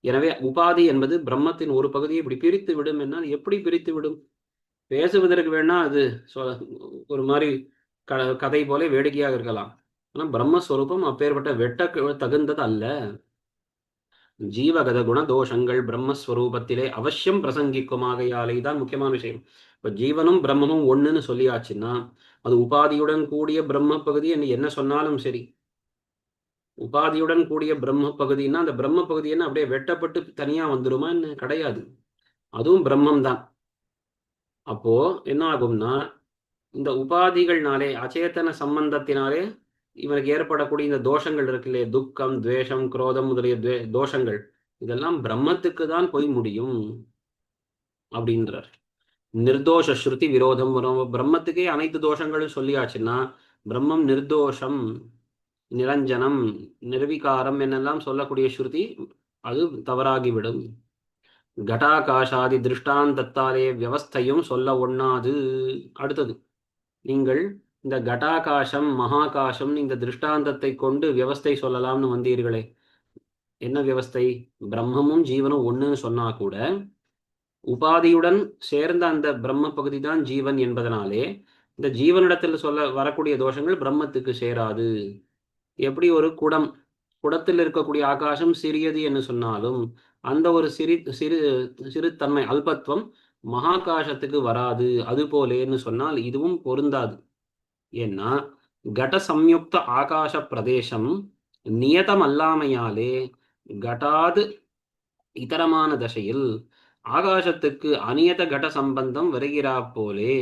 எனவே உபாதி என்பது பிரம்மத்தின் ஒரு பகுதியை இப்படி பிரித்து விடும். என்ன எப்படி பிரித்து விடும்? பேசுவதற்கு வேணா அது ஒரு மாதிரி கதை போல வேடிக்கையாக இருக்கலாம். ஆனா பிரம்மஸ்வரூபம் அப்பேற்பட்ட வெட்ட தகுந்தது அல்ல. ஜீவகத குண தோஷங்கள் பிரம்மஸ்வரூபத்திலே அவசியம் பிரசங்கிக்குமாகையாலே தான் முக்கியமான விஷயம். இப்ப ஜீவனும் பிரம்மமும் ஒண்ணுன்னு சொல்லியாச்சுன்னா அது உபாதியுடன் கூடிய பிரம்ம பகுதி என்ன சொன்னாலும் சரி. உபாதியுடன் கூடிய பிரம்ம பகுதின்னா அந்த பிரம்ம பகுதி என்ன அப்படியே வெட்டப்பட்டு தனியா வந்துருமா? என்ன கிடையாது, அதுவும் பிரம்மம் தான். அப்போ என்ன ஆகும்னா, இந்த உபாதிகள்னாலே அச்சேதன சம்பந்தத்தினாலே இவனுக்கு ஏற்படக்கூடிய இந்த தோஷங்கள் இருக்கு இல்லையா, துக்கம், துவேஷம், குரோதம் முதலிய தோஷங்கள், இதெல்லாம் பிரம்மத்துக்கு தான் போய் முடியும் அப்படின்றார். நிர்தோஷ ஸ்ருதி விரோதம் வரும். பிரம்மத்துக்கே அனைத்து தோஷங்களும் சொல்லியாச்சுன்னா பிரம்மம் நிர்தோஷம், நிரஞ்சனம், நிர்விகாரம் என்னெல்லாம் சொல்லக்கூடிய ஸ்ருதி அது தவறாகிவிடும். கட்டாகாஷாதி திருஷ்டாந்தத்தாலே வியவஸ்தையும் சொல்ல ஒண்ணாது. அடுத்தது, நீங்கள் இந்த கட்டாகாசம் மகாகாசம் இந்த திருஷ்டாந்தத்தை கொண்டு வியவஸ்தை சொல்லலாம்னு வந்தீர்களே, என்ன வியவஸ்தை? பிரம்மமும் ஜீவனும் ஒண்ணுன்னு சொன்னா கூட உபாதியுடன் சேர்ந்த அந்த பிரம்ம பகுதி தான் ஜீவன் என்பதனாலே இந்த ஜீவனிடத்தில் சொல்ல வரக்கூடிய தோஷங்கள் பிரம்மத்துக்கு சேராது. எப்படி ஒரு குடத்தில் இருக்கக்கூடிய ஆகாசம் சிறியது என்று சொன்னாலும் அந்த ஒரு சிறு சிறுத்தன்மை அல்பத்துவம் மகாகாசத்துக்கு வராது. அது போலேன்னு சொன்னால் இதுவும் பொருந்தாது. ஏன்னா கட சம்யுக்த ஆகாச பிரதேசம் நியதம் அல்லாமையாலே கடாது இதரமான தசையில் ஆகாசத்துக்கு அநியத கட சம்பந்தம் வருகிறா போலே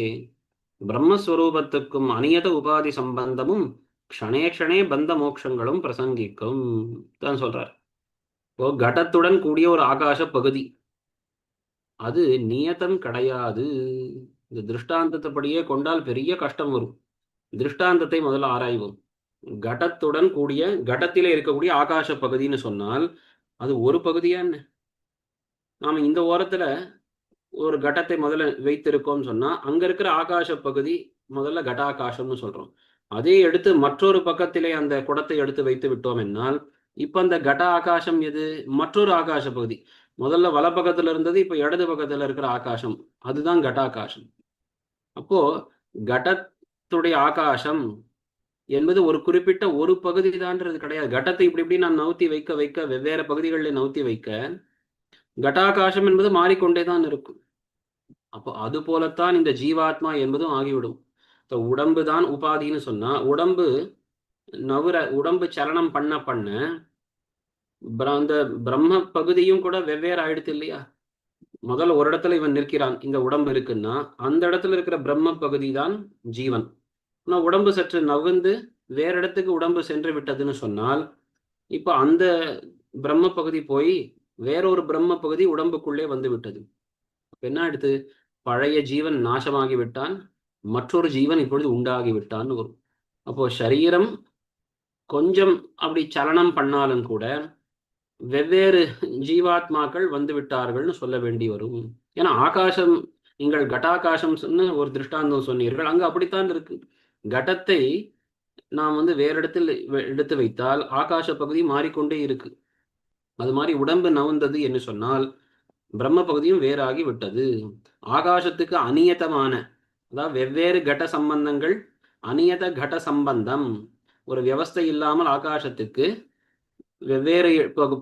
பிரம்மஸ்வரூபத்துக்கும் அநியத உபாதி சம்பந்தமும் க்ஷணே க்ஷணே பந்த மோட்சங்களும் பிரசங்கிக்கும் தான் சொல்றார். இப்போ கடத்துடன் கூடிய ஒரு ஆகாச பகுதி அது நியதம் கிடையாது. இந்த திருஷ்டாந்தத்தைப்படியே கொண்டால் பெரிய கஷ்டம் வரும். திருஷ்டாந்தத்தை முதல்ல ஆராய்வோம். கடத்துடன் கூடிய கடத்திலே இருக்கக்கூடிய ஆகாச பகுதின்னு சொன்னால் அது ஒரு பகுதியா என்ன? நாம இந்த ஓரத்துல ஒரு கடத்தை முதல்ல வைத்திருக்கோம்னு சொன்னா அங்க இருக்கிற ஆகாச பகுதி முதல்ல கடாகாசம்னு சொல்றோம். அதே எடுத்து மற்றொரு பக்கத்திலே அந்த குடத்தை எடுத்து வைத்து விட்டோம் என்னால் இப்ப அந்த கட ஆகாசம் எது? மற்றொரு ஆகாச பகுதி. முதல்ல வலப்பக்கத்துல இருந்தது, இப்ப இடது பக்கத்துல இருக்கிற ஆகாசம், அதுதான் கடாகாசம். அப்போ கடத்துடைய ஆகாசம் என்பது ஒரு குறிப்பிட்ட ஒரு பகுதி தான்றது கிடையாது. கடத்தை இப்படி இப்படி நான் நவுத்தி வைக்க வைக்க வெவ்வேறு பகுதிகளில் நவுத்தி வைக்க கடாகாசம் என்பது மாறிக்கொண்டே தான் இருக்கும். அப்போ அது போலத்தான் இந்த ஜீவாத்மா என்பதும் ஆகிவிடும். உடம்பு தான் உபாதின்னு சொன்னா உடம்பு உடம்பு சலனம் பண்ண பண்ண அந்த பிரம்ம பகுதியும் கூட வெவ்வேறு ஆயிடுத்து இல்லையா? முதல்ல ஒரு இடத்துல இவன் நிற்கிறான், இந்த உடம்பு இருக்குன்னா அந்த இடத்துல இருக்கிற பிரம்ம பகுதி தான் ஜீவன். ஆனால் உடம்பு சற்று நகர்ந்து வேற இடத்துக்கு உடம்பு சென்று விட்டதுன்னு சொன்னால் இப்ப அந்த பிரம்ம பகுதி போய் வேறொரு பிரம்ம பகுதி உடம்புக்குள்ளே வந்து விட்டது. என்ன ஆயிடுத்து? பழைய ஜீவன் நாசமாகி விட்டான், மற்றொரு ஜீவன் இப்பொழுது உண்டாகி விட்டான்னு வரும். அப்போ சரீரம் கொஞ்சம் அப்படி சலனம் பண்ணாலும் கூட வெவ்வேறு ஜீவாத்மாக்கள் வந்து விட்டார்கள்னு சொல்ல வேண்டி வரும். ஏன்னா ஆகாசம், நீங்கள் கட்டாகாசம் ஒரு திருஷ்டாந்தம் சொன்னீர்கள், அங்க அப்படித்தான் இருக்கு. கடத்தை நாம் வேற இடத்தில் எடுத்து வைத்தால் ஆகாச பகுதி மாறிக்கொண்டே இருக்கு. அது மாதிரி உடம்பு நவுந்தது என்று சொன்னால் பிரம்ம பகுதியும் வேறாகி விட்டது. ஆகாசத்துக்கு அநியதமான, அதாவது வெவ்வேறு கட சம்பந்தங்கள், அநியத கட சம்பந்தம், ஒரு வியவஸ்தை இல்லாமல் ஆகாசத்துக்கு வெவ்வேறு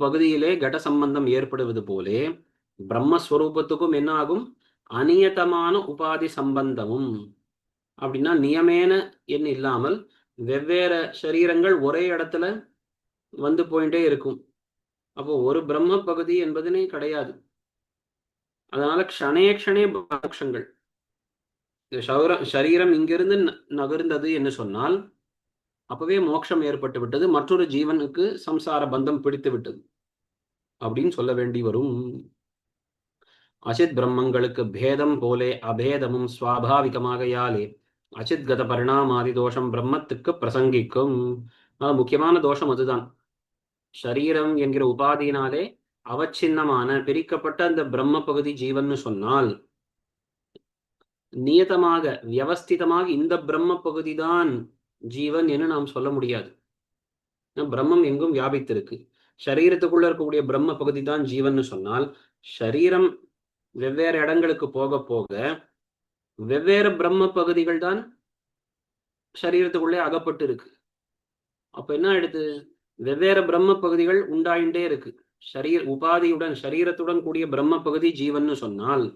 பகுதியிலே கட சம்பந்தம் ஏற்படுவது போலே பிரம்மஸ்வரூபத்துக்கும் என்ன ஆகும்? அநியதமான உபாதி சம்பந்தமும். அப்படின்னா நியமேன என்ன இல்லாமல் வெவ்வேறு சரீரங்கள் ஒரே இடத்துல வந்து போயிட்டே இருக்கும். அப்போ ஒரு பிரம்ம பகுதி என்பதுனே கிடையாது. அதனால க்ஷணே க்ஷணே மோட்சங்கள். சரீரம் இங்கிருந்து நகர்ந்தது என்று சொன்னால் அப்பவே மோட்சம் ஏற்பட்டு விட்டது, மற்றொரு ஜீவனுக்கு சம்சார பந்தம் பிடித்து விட்டது அப்படின்னு சொல்ல வேண்டி வரும். அசித் பிரம்மங்களுக்கு பேதம் போலே அபேதமும் சுவாபாவிகமாகையாலே அசித் கத பரிணாமாதி தோஷம் பிரம்மத்துக்கு பிரசங்கிக்கும். முக்கியமான தோஷம் அதுதான். சரீரம் என்கிற உபாதியினாலே அவச்சின்னமான பிரிக்கப்பட்ட அந்த பிரம்ம பகுதி ஜீவன் சொன்னால் நியதமாக வியவஸ்திதமாக இந்த பிரம்ம பகுதிதான் ஜீவன் என்று நாம் சொல்ல முடியாது. பிரம்மம் எங்கும் வியாபித்திருக்கு. சரீரத்துக்குள்ள இருக்கக்கூடிய பிரம்ம பகுதி தான் ஜீவன் சொன்னால் சரீரம் வெவ்வேறு இடங்களுக்கு போக போக வெவ்வேறு பிரம்ம பகுதிகள் தான் சரீரத்துக்குள்ளே அகப்பட்டு இருக்கு. அப்ப என்ன ஆயிடுது? வெவ்வேறு பிரம்ம பகுதிகள் உண்டாயிண்டே இருக்கு. உபாதியுடன் சரீரத்துடன் கூடிய பிரம்ம பகுதி ஜீவன் சொன்னால்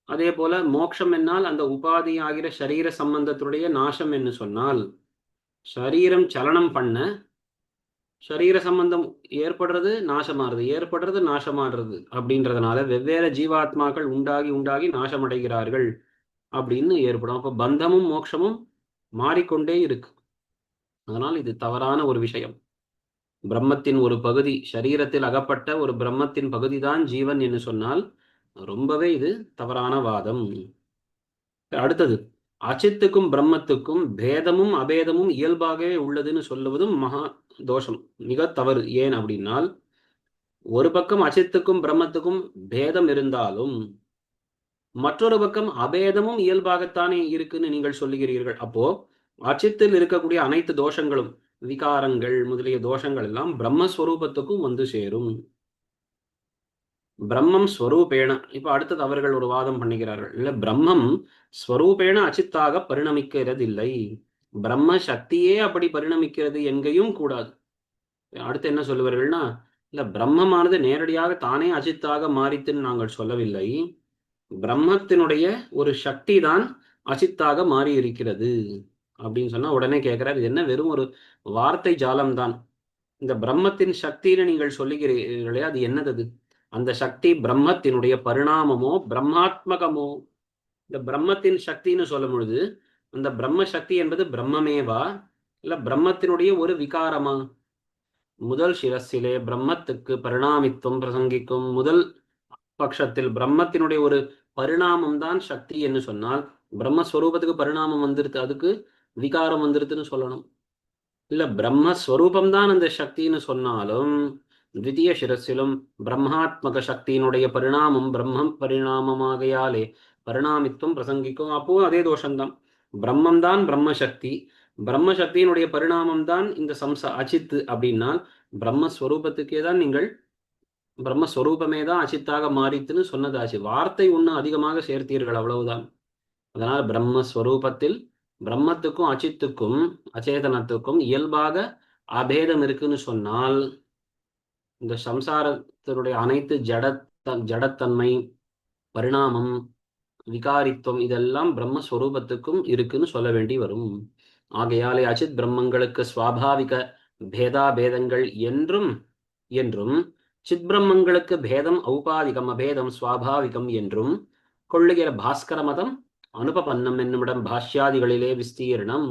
அதே போல மோட்சம் என்னால் அந்த உபாதி ஆகிற சரீர சம்பந்தத்துடைய நாசம் என்று சொன்னால் சரீரம் சலனம் பண்ண சரீர சம்பந்தம் ஏற்படுறது நாசமாறுது, ஏற்படுறது நாசமாறுறது. அப்படின்றதுனால வெவ்வேறு ஜீவாத்மாக்கள் உண்டாகி உண்டாகி நாசமடைகிறார்கள் அப்படின்னு ஏற்படும். அப்போ பந்தமும் மோட்சமும் மாறிக்கொண்டே இருக்கு. அதனால் இது தவறான ஒரு விஷயம். பிரம்மத்தின் ஒரு பகுதி, சரீரத்தில் அகப்பட்ட ஒரு பிரம்மத்தின் பகுதி தான் ஜீவன் என்று சொன்னால் ரொம்பவே இது தவறான வாதம். அடுத்தது, அச்சித்துக்கும் பிரம்மத்துக்கும் பேதமும் அபேதமும் இயல்பாகவே உள்ளதுன்னு சொல்லுவதும் மகா தோஷம், மிக தவறு. ஏன் அப்படின்னால் ஒரு பக்கம் அச்சித்துக்கும் பிரம்மத்துக்கும் பேதம் இருந்தாலும் மற்றொரு பக்கம் அபேதமும் இயல்பாகத்தானே இருக்குன்னு நீங்கள் சொல்லுகிறீர்கள். அப்போ அச்சித்தில் இருக்கக்கூடிய அனைத்து தோஷங்களும், விகாரங்கள் முதலிய தோஷங்கள் எல்லாம் பிரம்மஸ்வரூபத்துக்கும் வந்து சேரும். பிரம்மம் ஸ்வரூபேண, இப்ப அடுத்தது அவர்கள் ஒரு வாதம் பண்ணுகிறார்கள், இல்ல பிரம்மம் ஸ்வரூபேண அச்சித்தாக பரிணமிக்கிறது இல்லை. பிரம்ம சக்தியே அப்படி பரிணமிக்கிறது எங்கேயும் கூடாது. அடுத்து என்ன சொல்லுவார்கள்னா, இல்ல பிரம்மமானது நேரடியாக தானே அஜித்தாக மாறித்துன்னு நாங்கள் சொல்லவில்லை. பிரம்மத்தினுடைய ஒரு சக்தி தான் அசித்தாக மாறி இருக்கிறது அப்படின்னு சொன்னா உடனே கேட்கிறார், இது என்ன வெறும் ஒரு வார்த்தை ஜாலம்தான். இந்த பிரம்மத்தின் சக்தின்னு நீங்கள் சொல்லுகிறீர்களே, அது என்னது அது? அந்த சக்தி பிரம்மத்தினுடைய பரிணாமமோ பிரம்மாத்மகமோ? இந்த பிரம்மத்தின் சக்தின்னு சொல்லும் பொழுது அந்த பிரம்ம சக்தி என்பது பிரம்மமேவா இல்ல பிரம்மத்தினுடைய ஒரு விகாரமா? முதல் சிரசிலே பிரம்மத்துக்கு பரிணாமித்துவம் பிரசங்கிக்கும் முதல் பட்சத்தில் பிரம்மத்தினுடைய ஒரு பரிணாமம் தான் சக்தி என்று சொன்னால், பிரம்மஸ்வரூபத்துக்கு பரிணாமம் வந்துருது, அதுக்கு விகாரம் வந்துருதுன்னு சொல்லணும். இல்ல பிரம்மஸ்வரூபம் தான் அந்த சக்தின்னு சொன்னாலும் த்விதீய சிரசிலும் பிரம்மாத்மக சக்தியினுடைய பரிணாமம் பிரம்மம் பரிணாமமாகையாலே பரிணாமித்துவம் பிரசங்கிக்கும். அப்போ அதே தோஷம்தான். பிரம்மம் தான் பிரம்மசக்தி, பிரம்மசக்தியினுடைய பரிணாமம் தான் இந்த அச்சித்து அப்படின்னா பிரம்மஸ்வரூபத்துக்கே தான் நீங்கள் பிரம்மஸ்வரூபமே தான் அச்சித்தாக மாறித்துன்னு சொன்னதாச்சு. வார்த்தை ஒண்ணு அதிகமாக சேர்த்தீர்கள், அவ்வளவுதான். அதனால் பிரம்மஸ்வரூபத்தில் பிரம்மத்துக்கும் அச்சித்துக்கும் அச்சேதனத்துக்கும் இயல்பாக அபேதம் இருக்குன்னு சொன்னால், இந்த சம்சாரத்தினுடைய அனைத்து ஜடத்தன்மை, பரிணாமம், விகாரித்துவம் இதெல்லாம் பிரம்மஸ்வரூபத்துக்கும் இருக்குன்னு சொல்ல வேண்டி வரும். ஆகையாலே அச்சித் பிரம்மங்களுக்கு சுவாபாவிக பேதாபேதங்கள் என்றும் என்றும் சித் பிரம்மங்களுக்கு பேதம் ஔபாதிகம் அபேதம் சுவாபாவிகம் என்றும் கொள்ளுகிற பாஸ்கர மதம் அனுபபன்னம் என்னுமிடம் பாஷ்யாதிகளிலே விஸ்தீர்ணம்.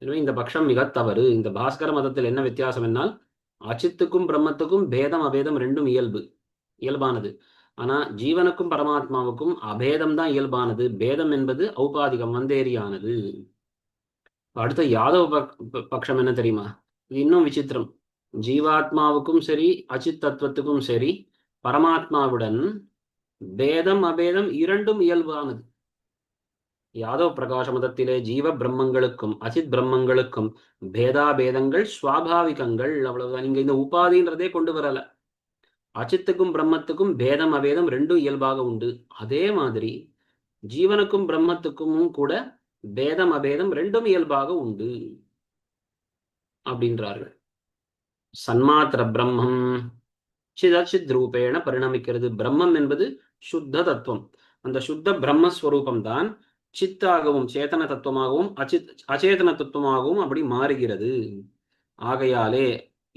எனவே இந்த பட்சம் மிக தவறு. இந்த பாஸ்கர மதத்தில் என்ன வித்தியாசம் என்னால், அச்சித்துக்கும் பிரம்மத்துக்கும் பேதம் அபேதம் ரெண்டும் இயல்பானது. ஆனா ஜீவனுக்கும் பரமாத்மாவுக்கும் அபேதம் தான் இயல்பானது, பேதம் என்பது ஔபாதிகம் வந்தேரியானது. அடுத்த யாதவ பட்சம் என்ன தெரியுமா? இது இன்னும் விசித்திரம். ஜீவாத்மாவுக்கும் சரி அச்சித் தத்துவத்துக்கும் சரி பரமாத்மாவுடன் பேதம் அபேதம் இரண்டும் இயல்பானது. யாதவ் பிரகாச மதத்திலே ஜீவ பிரம்மங்களுக்கும் அசித் பிரம்மங்களுக்கும் பேதாபேதங்கள் சுவாபாவிகங்கள், அவ்வளவுதான். நீங்க இந்த உபாதின்றதே கொண்டு வரல. அச்சித்துக்கும் பிரம்மத்துக்கும் பேதம் அபேதம் ரெண்டும் இயல்பாக உண்டு. அதே மாதிரி ஜீவனுக்கும் பிரம்மத்துக்கும் கூட பேதம் அபேதம் ரெண்டும் இயல்பாக உண்டு அப்படின்றார்கள். சன்மாத்திர பிரம்மம் சிதச்சித் ரூபேண பரிணமிக்கிறது. பிரம்மம் என்பது சுத்த தத்துவம். அந்த சுத்த பிரம்மஸ்வரூபம் தான் சித்தாகவும் சேத்தன தத்துவமாகவும் அச்சேதன தத்துவமாகவும் அப்படி மாறுகிறது. ஆகையாலே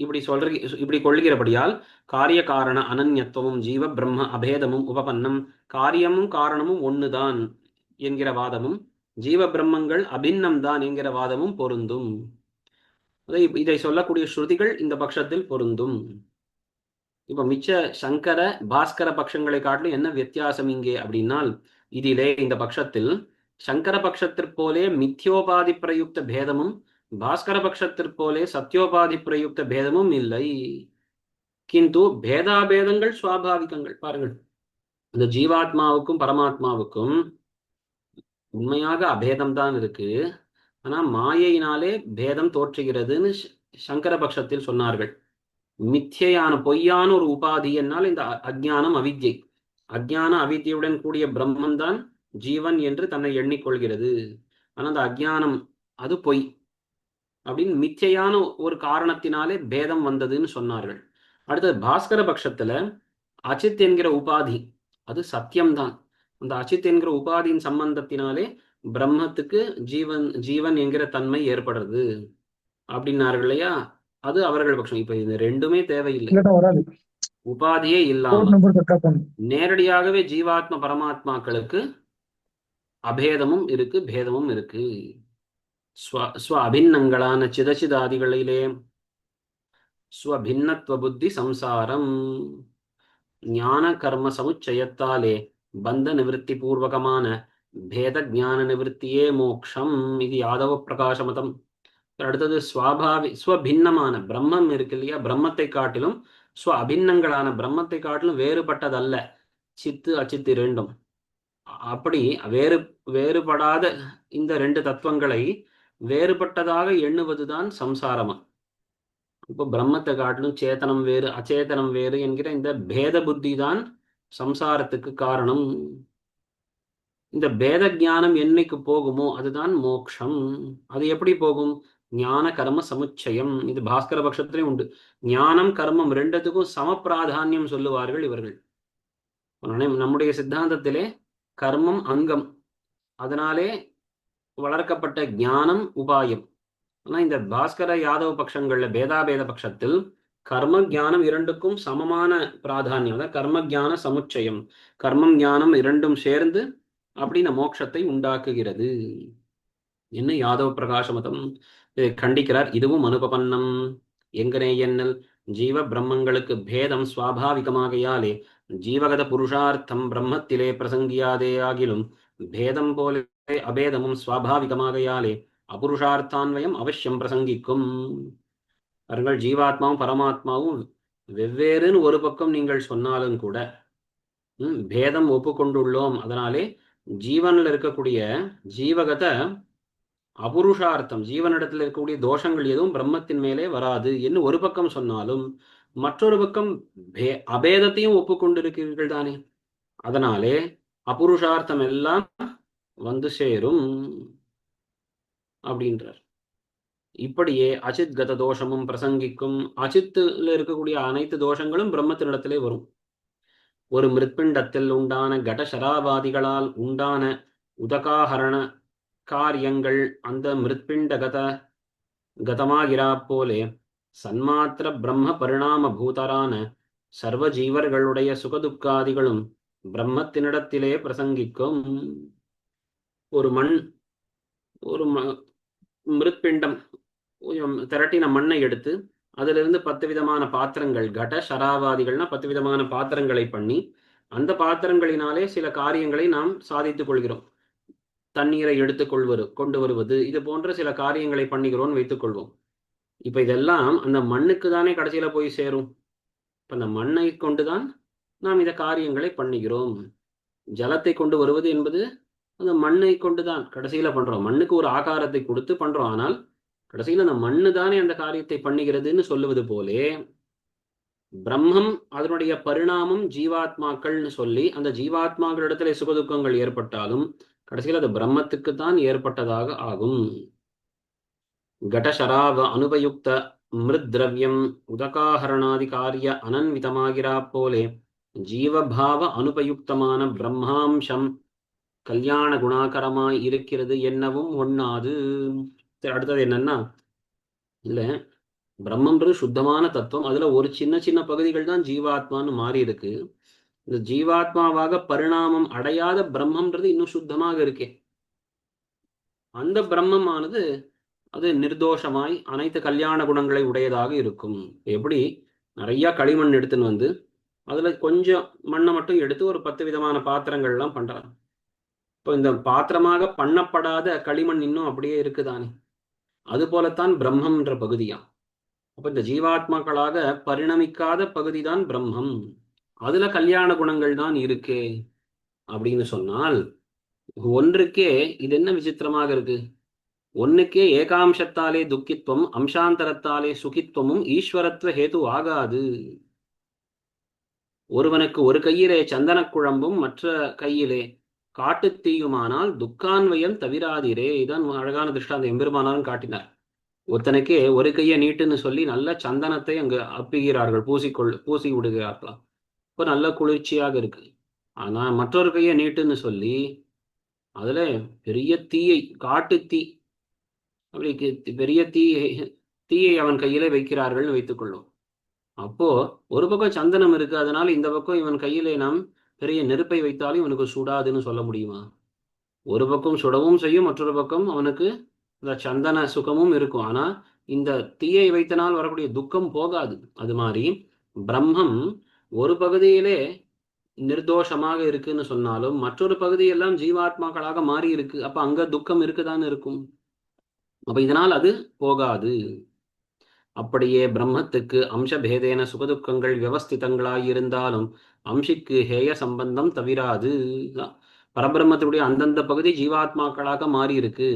இப்படி கொள்கிறபடியால் காரிய காரண அனன்யத்துவமும் ஜீவ பிரம்ம அபேதமும் உபபன்னம், காரியமும் காரணமும் ஒண்ணுதான் என்கிற வாதமும் ஜீவ பிரம்மங்கள் அபின்னம் தான் என்கிற வாதமும் பொருந்தும். இதை சொல்லக்கூடிய ஸ்ருதிகள் இந்த பட்சத்தில் பொருந்தும். இப்ப மிச்ச சங்கர பாஸ்கர பட்சங்களை காட்டிலும் என்ன வித்தியாசம் இங்கே அப்படின்னால், இதிலே இந்த பட்சத்தில் சங்கர பட்சத்திற்போலே மித்யோபாதி பிரயுக்த பேதமும் பாஸ்கர பட்சத்திற்போலே சத்யோபாதி பிரயுக்த பேதமும் இல்லை. கிந்து பேதாபேதங்கள் சுவாபாவிகங்கள். பாருங்கள், இந்த ஜீவாத்மாவுக்கும் பரமாத்மாவுக்கும் உண்மையாக அபேதம் தான் இருக்கு. ஆனா மாயையினாலே பேதம் தோற்றுகிறதுன்னு சங்கர பட்சத்தில் சொன்னார்கள். மித்தியான பொய்யான ஒரு உபாதி என்னால் இந்த அஜ்ஞானம் அவித்யை. அஜ்ஞான அவித்யுடன் கூடிய பிரம்மன் தான் ஜீவன் என்று தன்னை எண்ணிக்கொள்கிறது. ஆனா அந்த அஜ்ஞானம் அது பொய் அப்படின்னு மிச்சையான ஒரு காரணத்தினாலே பேதம் வந்ததுன்னு சொன்னார்கள். அடுத்தது பாஸ்கர பட்சத்துல அச்சித் என்கிற உபாதி அது சத்தியம்தான். அந்த அச்சித் என்கிற உபாதியின் சம்பந்தத்தினாலே பிரம்மத்துக்கு ஜீவன் என்கிற தன்மை ஏற்படுறது அப்படின்னார்கள் இல்லையா? அது அவர்கள் பட்சம். இப்ப இது ரெண்டுமே தேவையில்லை. உபாதியே இல்லாம நேரடியாகவே ஜீவாத்ம பரமாத்மாக்களுக்கு அபேதமும் இருக்கு பேதமும் இருக்கு. ஸ்வ அபின்னங்களான சிதச்சிதாதிகளிலே ஸ்வபின்னத்துவ புத்தி சம்சாரம் ஞான கர்ம சமுச்சயத்தாலே பந்த நிவர்த்தி பூர்வகமான பேத ஞான நிவர்த்தியே மோக்ஷம். இது யாதவ பிரகாச மதம். அடுத்தது ஸ்வபின்னமான பிரம்மம் இருக்கு இல்லையா, பிரம்மத்தை காட்டிலும் ஸ்வ அபின்னங்களான பிரம்மத்தை காட்டிலும் வேறுபட்டதல்ல சித்து அச்சித்து இரண்டும். அப்படி வேறுபடாத இந்த ரெண்டு தத்துவங்களை வேறுபட்டதாக எண்ணுவதுதான் சம்சாரமா. இப்போ பிரம்மத்தை காட்டிலும் சேத்தனம் வேறு அச்சேதனம் வேறு என்கிற இந்த பேத புத்தி தான் சம்சாரத்துக்கு காரணம். இந்த பேத ஞானம் என்னைக்கு போகுமோ அதுதான் மோக்ஷம். அது எப்படி போகும்? ஞான கர்ம சமுச்சயம். இது பாஸ்கர பட்சத்திலே உண்டு. ஞானம் கர்மம் ரெண்டுத்துக்கும் சம பிராதானியம் சொல்லுவார்கள் இவர்கள். நம்முடைய சித்தாந்தத்திலே கர்மம் அங்கம், அதனாலே வளர்க்கப்பட்ட ஞானம் உபாயம். ஆனா இந்த பாஸ்கர யாதவ பட்சங்கள்ல பேதாபேத பட்சத்தில் கர்ம ஞானம் இரண்டுக்கும் சமமான பிராதானியம். அதாவது கர்ம ஞான சமுச்சயம், கர்மம் ஞானம் இரண்டும் சேர்ந்து அப்படின்னு மோட்சத்தை உண்டாக்குகிறது என்ன யாதவ பிரகாச மதம் கண்டிக்கிறார். இதுவும் அனுபபன்னம். எங்கனே என்னல் ஜீவ பிரம்மங்களுக்கு பேதம் சுவாபாவிகமாகையாலே ஜீவகத புருஷார்த்தம் பிரம்மத்திலே பிரசங்கியாதே ஆகிலும் பேதம் போலே அபேதமும் சுவாபாவிகமாகையாலே அபுருஷார்த்தான்வயம் அவசியம் பிரசங்கிக்கும். அவர்கள் ஜீவாத்மாவும் பரமாத்மாவும் வெவ்வேறுன்னு ஒரு பக்கம் நீங்கள் சொன்னாலும் கூட பேதம் ஒப்புக்கொண்டுள்ளோம். அதனாலே ஜீவனில் இருக்கக்கூடிய ஜீவகத அபுருஷார்த்தம், ஜீவனிடத்தில் இருக்கக்கூடிய தோஷங்கள் எதுவும் பிரம்மத்தின் மேலே வராது என்று ஒரு பக்கம் சொன்னாலும் மற்றொரு பக்கம் அபேதத்தையும் ஒப்புக்கொண்டிருக்கிறீர்கள் தானே. அதனாலே அபுருஷார்த்தம் எல்லாம் வந்து சேரும் அப்படின்றார். இப்படியே அச்சித் கத தோஷமும் பிரசங்கிக்கும். அச்சித்துல இருக்கக்கூடிய அனைத்து தோஷங்களும் பிரம்மத்தினிடத்திலே வரும். ஒரு மிருத்பிண்டத்தில் உண்டான கடசராபாதிகளால் உண்டான உதகாஹரண காரியங்கள் அந்த மிருத்பிண்ட கதமாகிறா போலே சன்மாத்திர பிரம்ம பரிணாம பூதரான சர்வ ஜீவர்களுடைய சுகதுக்காதிகளும் பிரம்மத்தினிடத்திலே பிரசங்கிக்கும். ஒரு மிருத்பிண்டம் திரட்டின மண்ணை எடுத்து அதிலிருந்து 10 விதமான பாத்திரங்கள், கட சராவாதிகள்னா 10 விதமான பாத்திரங்களை பண்ணி அந்த பாத்திரங்களினாலே சில காரியங்களை நாம் சாதித்துக் கொள்கிறோம். தண்ணீரை கொண்டு வருவது, இது போன்ற சில காரியங்களை பண்ணுகிறோம் வைத்துக் கொள்வோம். இப்ப இதெல்லாம் அந்த மண்ணுக்கு தானே கடைசியில போய் சேரும். இப்ப அந்த மண்ணை கொண்டுதான் நாம் இந்த காரியங்களை பண்ணுகிறோம். ஜலத்தை கொண்டு வருவது என்பது அந்த மண்ணை கொண்டுதான் கடைசியில பண்றோம். மண்ணுக்கு ஒரு ஆகாரத்தை கொடுத்து பண்றோம். ஆனால் கடைசியில் அந்த மண்ணு தானே அந்த காரியத்தை பண்ணுகிறதுன்னு சொல்லுவது போலே பிரம்மம் அதனுடைய பரிணாமம் ஜீவாத்மாக்கள்னு சொல்லி அந்த ஜீவாத்மாக்களிடத்துல சுகதுக்கங்கள் ஏற்பட்டாலும் கடைசியில் அது பிரம்மத்துக்கு தான் ஏற்பட்டதாக ஆகும். கடசராவ அனுபயுக்த மிருத்ரவியம் உதகாஹரணாதி காரிய அனன்விதமாகிறா போலே ஜீவபாவ அனுபயுக்தமான பிரம்மாம்சம் கல்யாண குணாகரமாய் இருக்கிறது என்னவும் ஒண்ணாது. அடுத்தது என்னன்னா, இல்ல பிரம்மன்றது சுத்தமான தத்துவம். அதுல ஒரு சின்ன சின்ன பகுதிகள் தான் ஜீவாத்மான்னு மாறி இருக்கு. இந்த ஜீவாத்மாவாக பரிணாமம் அடையாத பிரம்மன்றது இன்னும் சுத்தமாக இருக்கே. அந்த பிரம்மமானது அது நிர்தோஷமாய் அனைத்து கல்யாண குணங்களை உடையதாக இருக்கும். எப்படி நிறைய களிமண் எடுத்துன்னு வந்து அதுல கொஞ்சம் மண்ணை மட்டும் எடுத்து ஒரு 10 விதமான பாத்திரங்கள்லாம் பண்றாங்க. இப்போ இந்த பாத்திரமாக பண்ணப்படாத களிமண் இன்னும் அப்படியே இருக்குதானே. அது போலத்தான் பிரம்மம் என்ற பகுதியா. அப்ப இந்த ஜீவாத்மாக்களாக பரிணமிக்காத பகுதிதான் பிரம்மம். அதுல கல்யாண குணங்கள் தான் இருக்கு அப்படின்னு சொன்னால் ஒன்றுக்கே இது என்ன விசித்திரமாக இருக்கு. ஒன்னுக்கே ஏகாம்சத்தாலே துக்கித்வம் அம்சாந்தரத்தாலே சுகித்வமும் ஈஸ்வரத்துவ ஹேது ஆகாது. ஒருவனுக்கு ஒரு கையிலே சந்தன குழம்பும் மற்ற கையிலே காட்டு தீயுமானால் துக்கான்வயம் தவிராதிரே. இதான் அழகான திருஷ்டாந்தம் எம்பெருமானாரும் காட்டினார். ஒருத்தனுக்கே ஒரு கையை நீட்டுன்னு சொல்லி நல்ல சந்தனத்தை அங்கு அப்புகிறார்கள், பூசி விடுகிறார்களாம். இப்போ நல்ல குளிர்ச்சியாக இருக்கு. ஆனா மற்றொரு கையை நீட்டுன்னு சொல்லி அதுல பெரிய தீயை, காட்டு தீ, அப்படி பெரிய தீயை அவன் கையில வைக்கிறார்கள்னு வைத்துக்கொள்ளும். அப்போ ஒரு பக்கம் சந்தனம் இருக்கு, அதனால இந்த பக்கம் இவன் கையிலே நாம் பெரிய நெருப்பை வைத்தாலும் இவனுக்கு சுடாதுன்னு சொல்ல முடியுமா? ஒரு பக்கம் சுடவும் செய்யும், மற்றொரு பக்கம் அவனுக்கு இந்த சந்தன சுகமும் இருக்கும். ஆனா இந்த தீயை வைத்தனால் வரக்கூடிய துக்கம் போகாது. அது மாதிரி பிரம்மம் ஒரு பகுதியிலே நிர்தோஷமாக இருக்குன்னு சொன்னாலும் மற்றொரு பகுதியெல்லாம் ஜீவாத்மாக்களாக மாறி இருக்கு. அப்ப அங்க துக்கம் இருக்குதான்னு இருக்கும். அப்ப இதனால் அது போகாது. அப்படியே பிரம்மத்துக்கு அம்சபேதேன சுகதுக்கங்கள் வியவஸ்திதங்களாயிருந்தாலும் அம்சிக்கு ஹேய சம்பந்தம் தவிராது. பரபிரம்மத்துடைய அந்தந்த பகுதி ஜீவாத்மாக்களாக மாறி இருக்கு.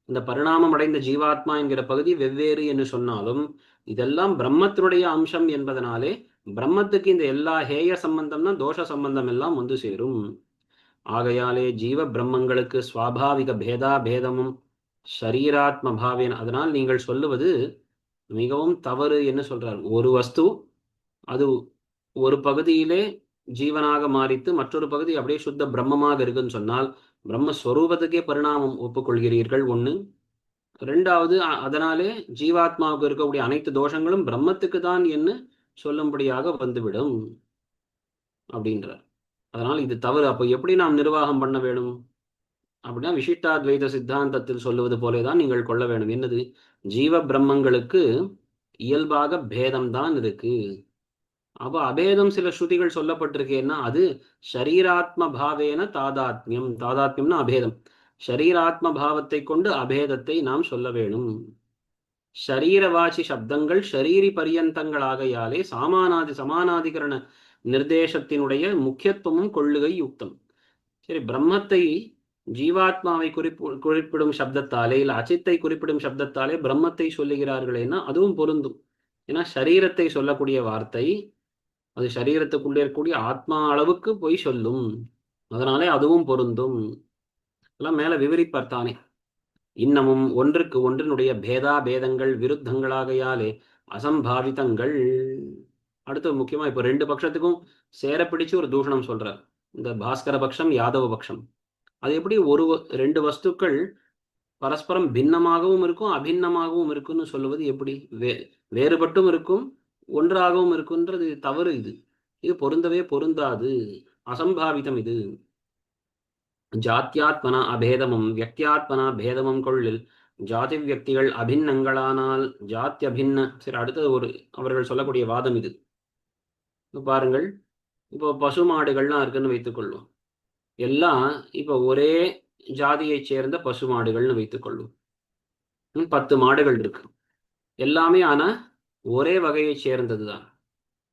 இந்த பரிணாமம் அடைந்த ஜீவாத்மா என்கிற பகுதி வெவ்வேறு என்று சொன்னாலும் இதெல்லாம் பிரம்மத்தினுடைய அம்சம் என்பதனாலே பிரம்மத்துக்கு இந்த எல்லா ஹேய சம்பந்தம்னா தோஷ சம்பந்தம் எல்லாம் வந்து சேரும். ஆகையாலே ஜீவ பிரம்மங்களுக்கு ஸ்வாபாவிக பேதா பேதமும் ஷரீராத்ம பாவேன. அதனால் நீங்கள் சொல்லுவது மிகவும் தவறு என்று சொல்றார். ஒரு வஸ்து அது ஒரு பகுதியிலே ஜீவனாக மாறித்து மற்றொரு பகுதி அப்படியே சுத்த பிரம்மமாக இருக்குன்னு சொன்னால் பிரம்மஸ்வரூபத்துக்கே பரிணாமம் ஒப்புக்கொள்கிறீர்கள் ஒண்ணு. ரெண்டாவது அதனாலே ஜீவாத்மாவுக்கு இருக்கக்கூடிய அனைத்து தோஷங்களும் பிரம்மத்துக்கு தான் என்று சொல்லும்படியாக வந்துவிடும் அப்படின்றார். அதனால் இது தவறு. அப்போ எப்படி நாம் நிர்வாகம் பண்ண வேணும் அப்படின்னா விசிஷ்டாத்வைத சித்தாந்தத்தில் சொல்லுவது போலேதான் நீங்கள் கொள்ள வேண்டும். என்னது? ஜீவ பிரம்மங்களுக்கு இயல்பாக பேதம்தான் இருக்கு. அப்போ அபேதம் சில ஸ்ருதிகள் சொல்லப்பட்டிருக்கேன்னா அது ஷரீராத்ம பாவேன தாதாத்மியம். தாதாத்மியம்னா அபேதம். ஷரீராத்ம பாவத்தை கொண்டு அபேதத்தை நாம் சொல்ல வேணும். ஷரீரவாசி சப்தங்கள் ஷரீரி பரியந்தங்களாகையாலே சமானாதிகரண நிர்தேசத்தினுடைய முக்கியத்துவமும் கொள்ளுகை யுக்தம். சரி, பிரம்மத்தை ஜீவாத்மாவை குறிப்பிடும் சப்தத்தாலே இல்ல அச்சித்தை குறிப்பிடும் சப்தத்தாலே பிரம்மத்தை சொல்லுகிறார்களேன்னா அதுவும் பொருந்தும். ஏன்னா சரீரத்தை சொல்லக்கூடிய வார்த்தை அது சரீரத்துக்குள்ளே இருக்கக்கூடிய ஆத்மா அளவுக்கு போய் சொல்லும். அதனாலே அதுவும் பொருந்தும். எல்லாம் மேல விவரிப்பார்த்தானே. இன்னமும் ஒன்றுக்கு ஒன்றினுடைய பேதா பேதங்கள் விருத்தங்களாகையாலே அசம்பாவிதங்கள். அடுத்து முக்கியமா இப்ப ரெண்டு பட்சத்துக்கும் சேர பிடிச்சு ஒரு தூஷணம் சொல்றார். இந்த பாஸ்கர பட்சம் யாதவ பட்சம். அது எப்படி ரெண்டு வஸ்துக்கள் பரஸ்பரம் பின்னமாகவும் இருக்கும் அபின்னமாகவும் இருக்குன்னு சொல்லுவது எப்படி? வேறுபட்டும் இருக்கும் ஒன்றாகவும் இருக்குன்றது தவறு. இது பொருந்தவே பொருந்தாது, அசம்பாவிதம். இது ஜாத்தியாத்மனா அபேதமும் வியக்தியாத்மனா பேதமும் கொள்ளில் ஜாதி வியக்திகள் அபின்னங்களானால் ஜாத்தியபின்ன. சரி, அடுத்தது அவர்கள் சொல்லக்கூடிய வாதம் இது. பாருங்கள், இப்போ பசு மாடுகள்லாம் இருக்குன்னு வைத்துக்கொள்வோம். எல்லாம் இப்போ ஒரே ஜாதியை சேர்ந்த பசு மாடுகள்னு வைத்துக்கொள்வோம். 10 மாடுகள் இருக்கு, எல்லாமே ஆனா ஒரே வகையை சேர்ந்தது தான்.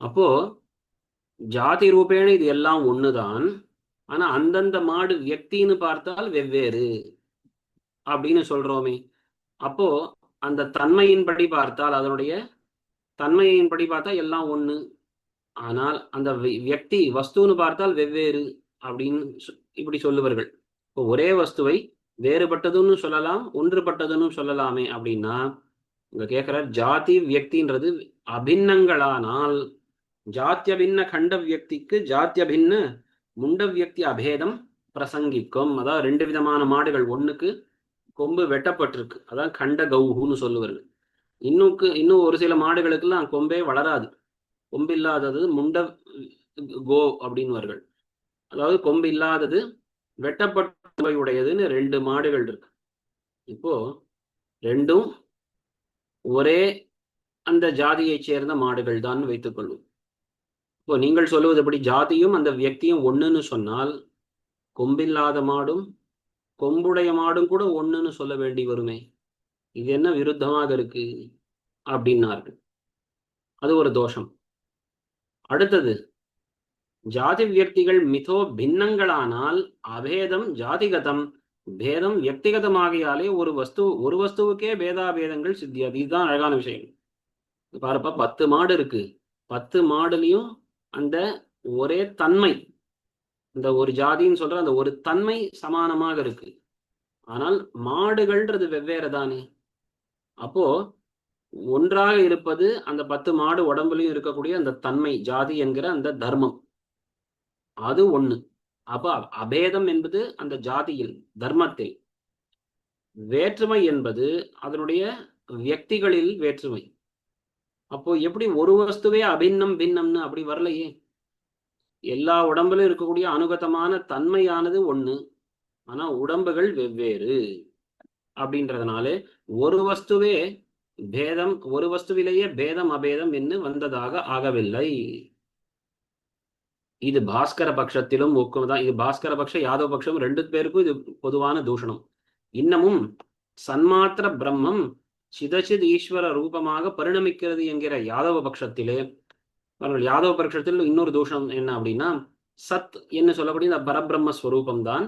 அப்போ ஜாதி ரூபேண இது எல்லாம் ஒண்ணுதான், ஆனா அந்தந்த மாடு வியக்தின்னு பார்த்தால் வெவ்வேறு அப்படின்னு சொல்றோமே. அப்போ அந்த தன்மையின்படி பார்த்தால் அதனுடைய தன்மையின்படி பார்த்தா எல்லாம் ஒண்ணு, ஆனால் அந்த வியக்தி வஸ்துன்னு பார்த்தால் வெவ்வேறு அப்படின்னு இப்படி சொல்லுவார்கள். இப்போ ஒரே வஸ்துவை வேறுபட்டதுன்னு சொல்லலாம் ஒன்றுபட்டதுன்னு சொல்லலாமே அப்படின்னா இங்க கேட்கிற ஜாதி வியக்தின்றது அபின்னங்களானால் ஜாத்தியபின்ன கண்ட வியக்திக்கு ஜாத்தியபின்ன முண்ட வியக்தி அபேதம் பிரசங்கிக்கும். அதாவது 2 விதமான மாடுகள், ஒண்ணுக்கு கொம்பு வெட்டப்பட்டிருக்கு, அதான் கண்ட கௌஹுன்னு சொல்லுவார்கள். இன்னும் ஒரு சில மாடுகளுக்கெல்லாம் கொம்பே வளராது, கொம்பு இல்லாதது முண்ட கோ அப்படின்வார்கள். அதாவது கொம்பு இல்லாதது வெட்டப்பட்ட உடையதுன்னு 2 மாடுகள் இருக்கு. இப்போ ரெண்டும் ஒரே அந்த ஜாதியை சேர்ந்த மாடுகள் தான் வைத்துக்கொள்வோம். இப்போ நீங்கள் சொல்லுவது எப்படி? ஜாதியும் அந்த வியக்தியும் ஒண்ணுன்னு சொன்னால் கொம்பில்லாத மாடும் கொம்புடைய மாடும் கூட ஒண்ணுன்னு சொல்ல வேண்டி வருமே. இது என்ன விருத்தமாக இருக்கு அப்படின்னார்கள். அது ஒரு தோஷம். அடுத்தது, ஜாதி வியக்திகள் மிதோ பின்னங்களானால் அபேதம் ஜாதிகதம் பேதம் வியக்திகதமாகியாலே ஒரு வஸ்துவுக்கே பேதாபேதங்கள் சித்தியாது. இதுதான் அழகான விஷயம். பாருப்பா, 10 மாடு இருக்கு, 10 மாடுலையும் அந்த ஒரே தன்மை, இந்த ஒரு ஜாதின்னு சொல்ற அந்த ஒரு தன்மை சமானமாக இருக்கு, ஆனால் மாடுகள்ன்றது வெவ்வேறு தானே. அப்போ ஒன்றாக இருப்பது அந்த 10 மாடு உடம்புலையும் இருக்கக்கூடிய அந்த தன்மை, ஜாதி என்கிற அந்த தர்மம், அது ஒண்ணு. அப்ப அபேதம் என்பது அந்த ஜாதியில் தர்மத்தில், வேற்றுமை என்பது அதனுடைய வியக்திகளில் வேற்றுமை. அப்போ எப்படி ஒரு வஸ்துவே அபின்னம் பின்னம்னு அப்படி வரலையே. எல்லா உடம்புல இருக்கக்கூடிய அனுகதமான தன்மையானது ஒண்ணு, ஆனா உடம்புகள் வெவ்வேறு அப்படின்றதுனால ஒரு வஸ்துவே பேதம், ஒரு வஸ்துவிலேயே பேதம் அபேதம் என்று வந்ததாக ஆகவில்லை. இது பாஸ்கர பட்சத்திலும் ஒக்குதான். இது பாஸ்கர பட்ச யாதவ பட்சம் 2 பேருக்கும் இது பொதுவான தூஷணம். இன்னமும் சன்மாத்திர பிரம்மம் சிதசித் ஈஸ்வர ரூபமாக பரிணமிக்கிறது என்கிற யாதவ பட்சத்திலே, யாதவ பட்சத்தில் இன்னொரு தூஷணம் என்ன அப்படின்னா, சத் என்று சொல்லக்கூடிய இந்த பரபிரம்ம ஸ்வரூபம் தான்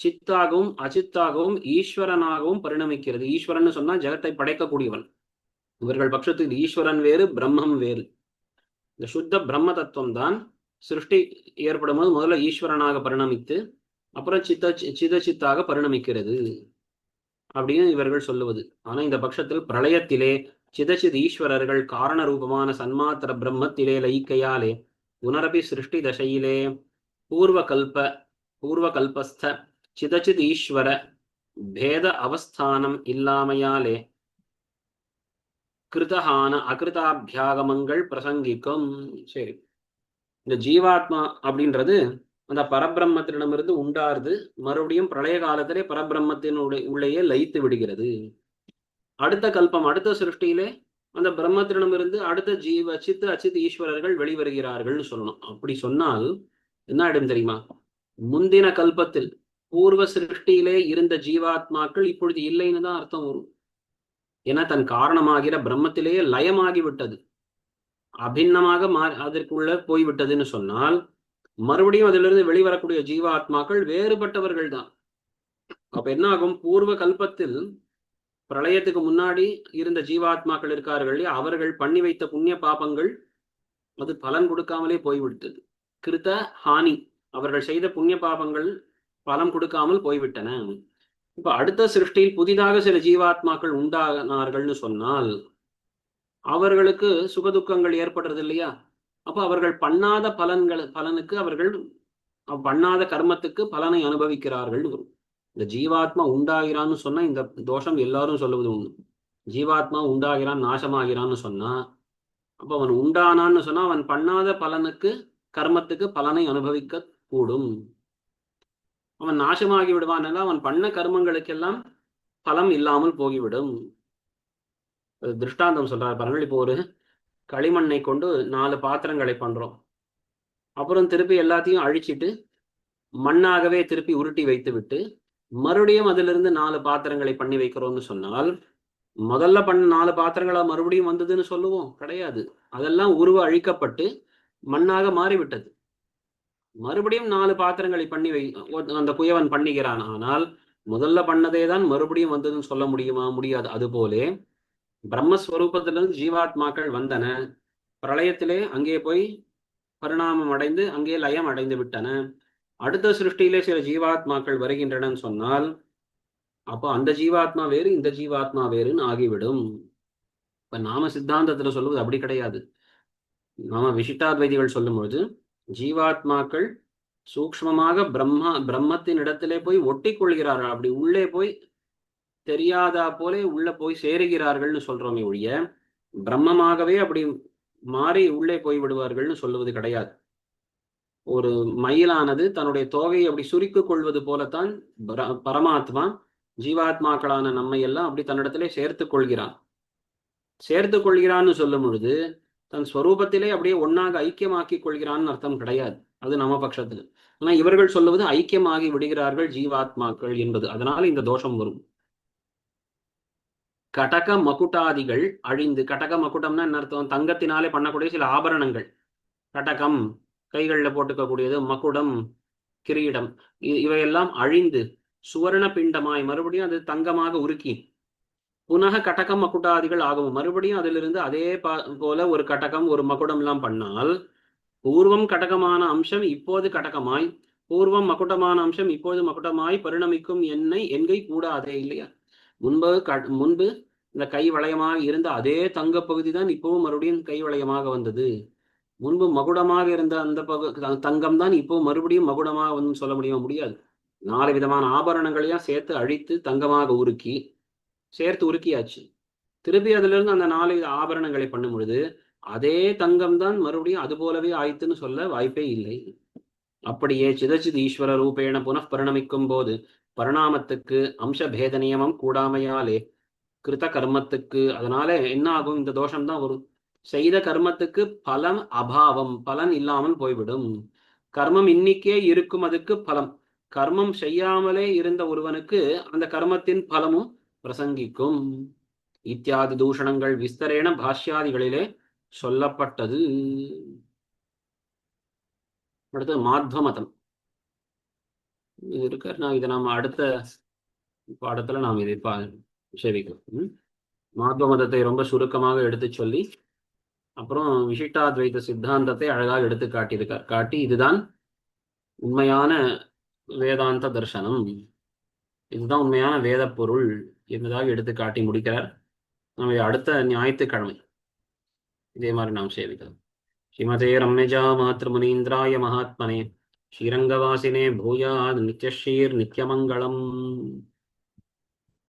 சித்தாகவும் அச்சித்தாகவும் ஈஸ்வரனாகவும் பரிணமிக்கிறது. ஈஸ்வரன் சொன்னா ஜெகத்தை படைக்கக்கூடியவன். இவர்கள் பட்சத்தில் ஈஸ்வரன் வேறு பிரம்மம் வேறு. இந்த சுத்த பிரம்ம தத்துவம் தான் சிருஷ்டி ஏற்படும் போது முதல்ல ஈஸ்வரனாக பரிணமித்து அப்புறம் சிதச்சித்தாக பரிணமிக்கிறது அப்படின்னு இவர்கள் சொல்லுவது. ஆனா இந்த பட்சத்தில் பிரளயத்திலே சிதச்சித் ஈஸ்வரர்கள் காரண ரூபமான சன்மாத்திர பிரம்மத்திலே லயிக்கையாலே புனரபி சிருஷ்டி தசையிலே பூர்வகல்பஸ்த சிதச்சித் ஈஸ்வர பேத அவஸ்தானம் இல்லாமையாலே கிருதஹான அகிருதாபியாகமங்கள் பிரசங்கிக்கும். சரி, இந்த ஜீவாத்மா அப்படின்றது அந்த பரபிரம்மத்திடமிருந்து உண்டாருது, மறுபடியும் பிரளய காலத்திலே பரபிரம்மத்தினுடைய உள்ளேயே லயித்து விடுகிறது. அடுத்த கல்பம், அடுத்த சிருஷ்டியிலே அந்த பிரம்மத்திடமிருந்து அடுத்த ஜீவ சித்து அச்சித் ஈஸ்வரர்கள் வெளிவருகிறார்கள்னு சொல்லணும். அப்படி சொன்னால் என்ன ஆயிடும் தெரியுமா? முந்தின கல்பத்தில் பூர்வ சிருஷ்டியிலே இருந்த ஜீவாத்மாக்கள் இப்பொழுது இல்லைன்னு தான் அர்த்தம் வரும். ஏன்னா தன் காரணமாகிற பிரம்மத்திலேயே லயமாகி விட்டது, அபிண்ணமாக அதற்குள்ள போய்விட்டதுன்னு சொன்னால் மறுபடியும் அதிலிருந்து வெளிவரக்கூடிய ஜீவாத்மாக்கள் வேறுபட்டவர்கள் தான். அப்ப என்ன ஆகும்? பூர்வ கல்பத்தில் பிரளயத்துக்கு முன்னாடி இருந்த ஜீவாத்மாக்கள் இருக்கார்கள், அவர்கள் பண்ணி வைத்த புண்ணிய பாபங்கள் அது பலன் கொடுக்காமலே போய்விட்டது. கிருத ஹானி, அவர்கள் செய்த புண்ணிய பாபங்கள் பலம் கொடுக்காமல் போய்விட்டன. இப்ப அடுத்த சிருஷ்டியில் புதிதாக சில ஜீவாத்மாக்கள் உண்டானார்கள்னு சொன்னால் அவர்களுக்கு சுகதுக்கங்கள் ஏற்படுறது இல்லையா? அப்ப அவர்கள் பண்ணாத பலனுக்கு அவர்கள் பண்ணாத கர்மத்துக்கு பலனை அனுபவிக்கிறார்கள். இந்த ஜீவாத்மா உண்டாகிறான்னு சொன்னா இந்த தோஷம் எல்லாரும் சொல்லுவது உண்டு. ஜீவாத்மா உண்டாகிறான் நாசமாகிறான்னு சொன்னா அப்ப அவன் உண்டானான்னு சொன்னா அவன் பண்ணாத பலனுக்கு கர்மத்துக்கு பலனை அனுபவிக்க கூடும். அவன் நாசமாகி விடுவான், அவன் பண்ண கர்மங்களுக்கெல்லாம் பலம் இல்லாமல் போகிவிடும். திருஷ்டாந்தம் சொல்றாரு பாருங்கள். இப்போ ஒரு களிமண்ணை கொண்டு 4 பாத்திரங்களை பண்றோம், அப்புறம் திருப்பி எல்லாத்தையும் அழிச்சிட்டு மண்ணாகவே திருப்பி உருட்டி வைத்து விட்டு மறுபடியும் அதிலிருந்து 4 பாத்திரங்களை பண்ணி வைக்கிறோம்னு சொன்னால் முதல்ல பண்ண 4 பாத்திரங்களா மறுபடியும் வந்ததுன்னு சொல்லுவோம்? கிடையாது. அதெல்லாம் உருவ அழிக்கப்பட்டு மண்ணாக மாறிவிட்டது. மறுபடியும் 4 பாத்திரங்களை பண்ணி அந்த குயவன் பண்ணுகிறான். ஆனால் முதல்ல பண்ணதே தான் மறுபடியும் வந்ததுன்னு சொல்ல முடியுமா? முடியாது. அதுபோலே பிரம்மஸ்வரூபத்திலிருந்து ஜீவாத்மாக்கள் வந்தன, பிரளயத்திலே அங்கே போய் பரிணாமம் அடைந்து அங்கே லயம் அடைந்து விட்டன. அடுத்த சிருஷ்டியிலே சில ஜீவாத்மாக்கள் வருகின்றன சொன்னால் அப்போ அந்த ஜீவாத்மா வேறு இந்த ஜீவாத்மா வேறுன்னு ஆகிவிடும். இப்ப நாம சித்தாந்தத்துல சொல்லுவது அப்படி கிடையாது. நாம விசிஷ்டாத்வைதிகள் சொல்லும்போது ஜீவாத்மாக்கள் சூக்ஷ்மமாக பிரம்மத்தின் இடத்திலே போய் ஒட்டி கொள்கிறார்கள், அப்படி உள்ளே போய் தெரியாதா போலே உள்ள போய் சேருகிறார்கள்னு சொல்றோமே ஒழிய பிரம்மமாகவே அப்படி மாறி உள்ளே போய் விடுவார்கள்னு சொல்லுவது கிடையாது. ஒரு மயிலானது தன்னுடைய தோகையை அப்படி சுருக்கிக் கொள்வது போலத்தான் பரமாத்மா ஜீவாத்மாக்களான நம்மை எல்லாம் அப்படி தன்னிடத்திலே சேர்த்து கொள்கிறான்னு சொல்லும் பொழுது தன் ஸ்வரூபத்திலே அப்படியே ஒன்னாக ஐக்கியமாக்கி கொள்கிறான்னு அர்த்தம் கிடையாது. அது நம்ம பட்சத்துல. ஆனா இவர்கள் சொல்லுவது ஐக்கியமாகி விடுகிறார்கள் ஜீவாத்மாக்கள் என்பது. அதனால இந்த தோஷம் வரும். கடக மகுட்டாதிகள் அழிந்து, கடக மகுட்டம்னா என்ன அர்த்தம்? தங்கத்தினாலே பண்ணக்கூடிய சில ஆபரணங்கள். கடகம் கைகளில் போட்டுக்கக்கூடியது, மகுடம் கிரீடம், இவையெல்லாம் அழிந்து சுவர்ண பிண்டமாய் மறுபடியும் அது தங்கமாக உருக்கி புனக கடகம் மகுட்டாதிகள் ஆகும். மறுபடியும் அதிலிருந்து அதே போல ஒரு கடகம் ஒரு மகுடம் எல்லாம் பண்ணால் பூர்வம் கடகமான அம்சம் இப்போது கடகமாய், பூர்வம் மகுடமான அம்சம் இப்போது மகுடமாய் பரிணமிக்கும் என்கை கூடாதே இல்லையா? முன்பு இந்த கை வளையமாக இருந்த அதே தங்க பகுதி தான் இப்பவும் மறுபடியும் கை வளையமாக வந்தது. முன்பு மகுடமாக இருந்த அந்த தங்கம் தான் இப்போ மறுபடியும் மகுடமாக வந்து சொல்ல முடியாது. 4 விதமான ஆபரணங்களையும் சேர்த்து அழித்து தங்கமாக சேர்த்து உருக்கியாச்சு. திருப்பி அதுல இருந்து அந்த 4 ஆபரணங்களை பண்ணும் பொழுது அதே தங்கம் தான் மறுபடியும் அது போலவே ஆயித்துன்னு சொல்ல வாய்ப்பே இல்லை. அப்படியே சிதச்சித் ஈஸ்வர ரூபேண புனః பரிணமிக்கும் போது பரிணாமத்துக்கு அம்ச பேத நியமம் கூடாமையாலே கிருத கர்மத்துக்கு, அதனால என்ன ஆகும்? இந்த தோஷம் தான் வரும். செய்த கர்மத்துக்கு பலம் அபாவம், பலன் இல்லாமல் போய்விடும். கர்மம் இன்னிக்கே இருக்கும், அதுக்கு பலம். கர்மம் செய்யாமலே இருந்த ஒருவனுக்கு அந்த கர்மத்தின் பலமும் பிரசங்கிக்கும். இத்தியாதி தூஷணங்கள் விஸ்தரேன பாஷ்யாதிகளிலே சொல்லப்பட்டது. அடுத்து மாத்வ மதம் இருக்கு. இதை நாம் அடுத்த பாடத்துல நாம் இதை சேவிக்கிறோம். மாத்வ மதத்தை ரொம்ப சுருக்கமாக எடுத்து சொல்லி அப்புறம் விசிஷ்டாத்வைத சித்தாந்தத்தை அழகாக எடுத்து காட்டி இதுதான் உண்மையான வேதாந்த தர்சனம், இதுதான் உண்மையான வேத பொருள் என்பதாக எடுத்து காட்டி முடிக்கிறார். நம்ம அடுத்த ஞாயிற்றுக்கிழமை இதே மாதிரி நாம் சேவிக்கலாம். ஸ்ரீமதே ரம்யஜா மாத்ருமுனீந்திராய மகாத்மனே ஸ்ரீரங்கவாசினே பூயாத் நித்யஸ்ரீர் நித்யமங்கலம்.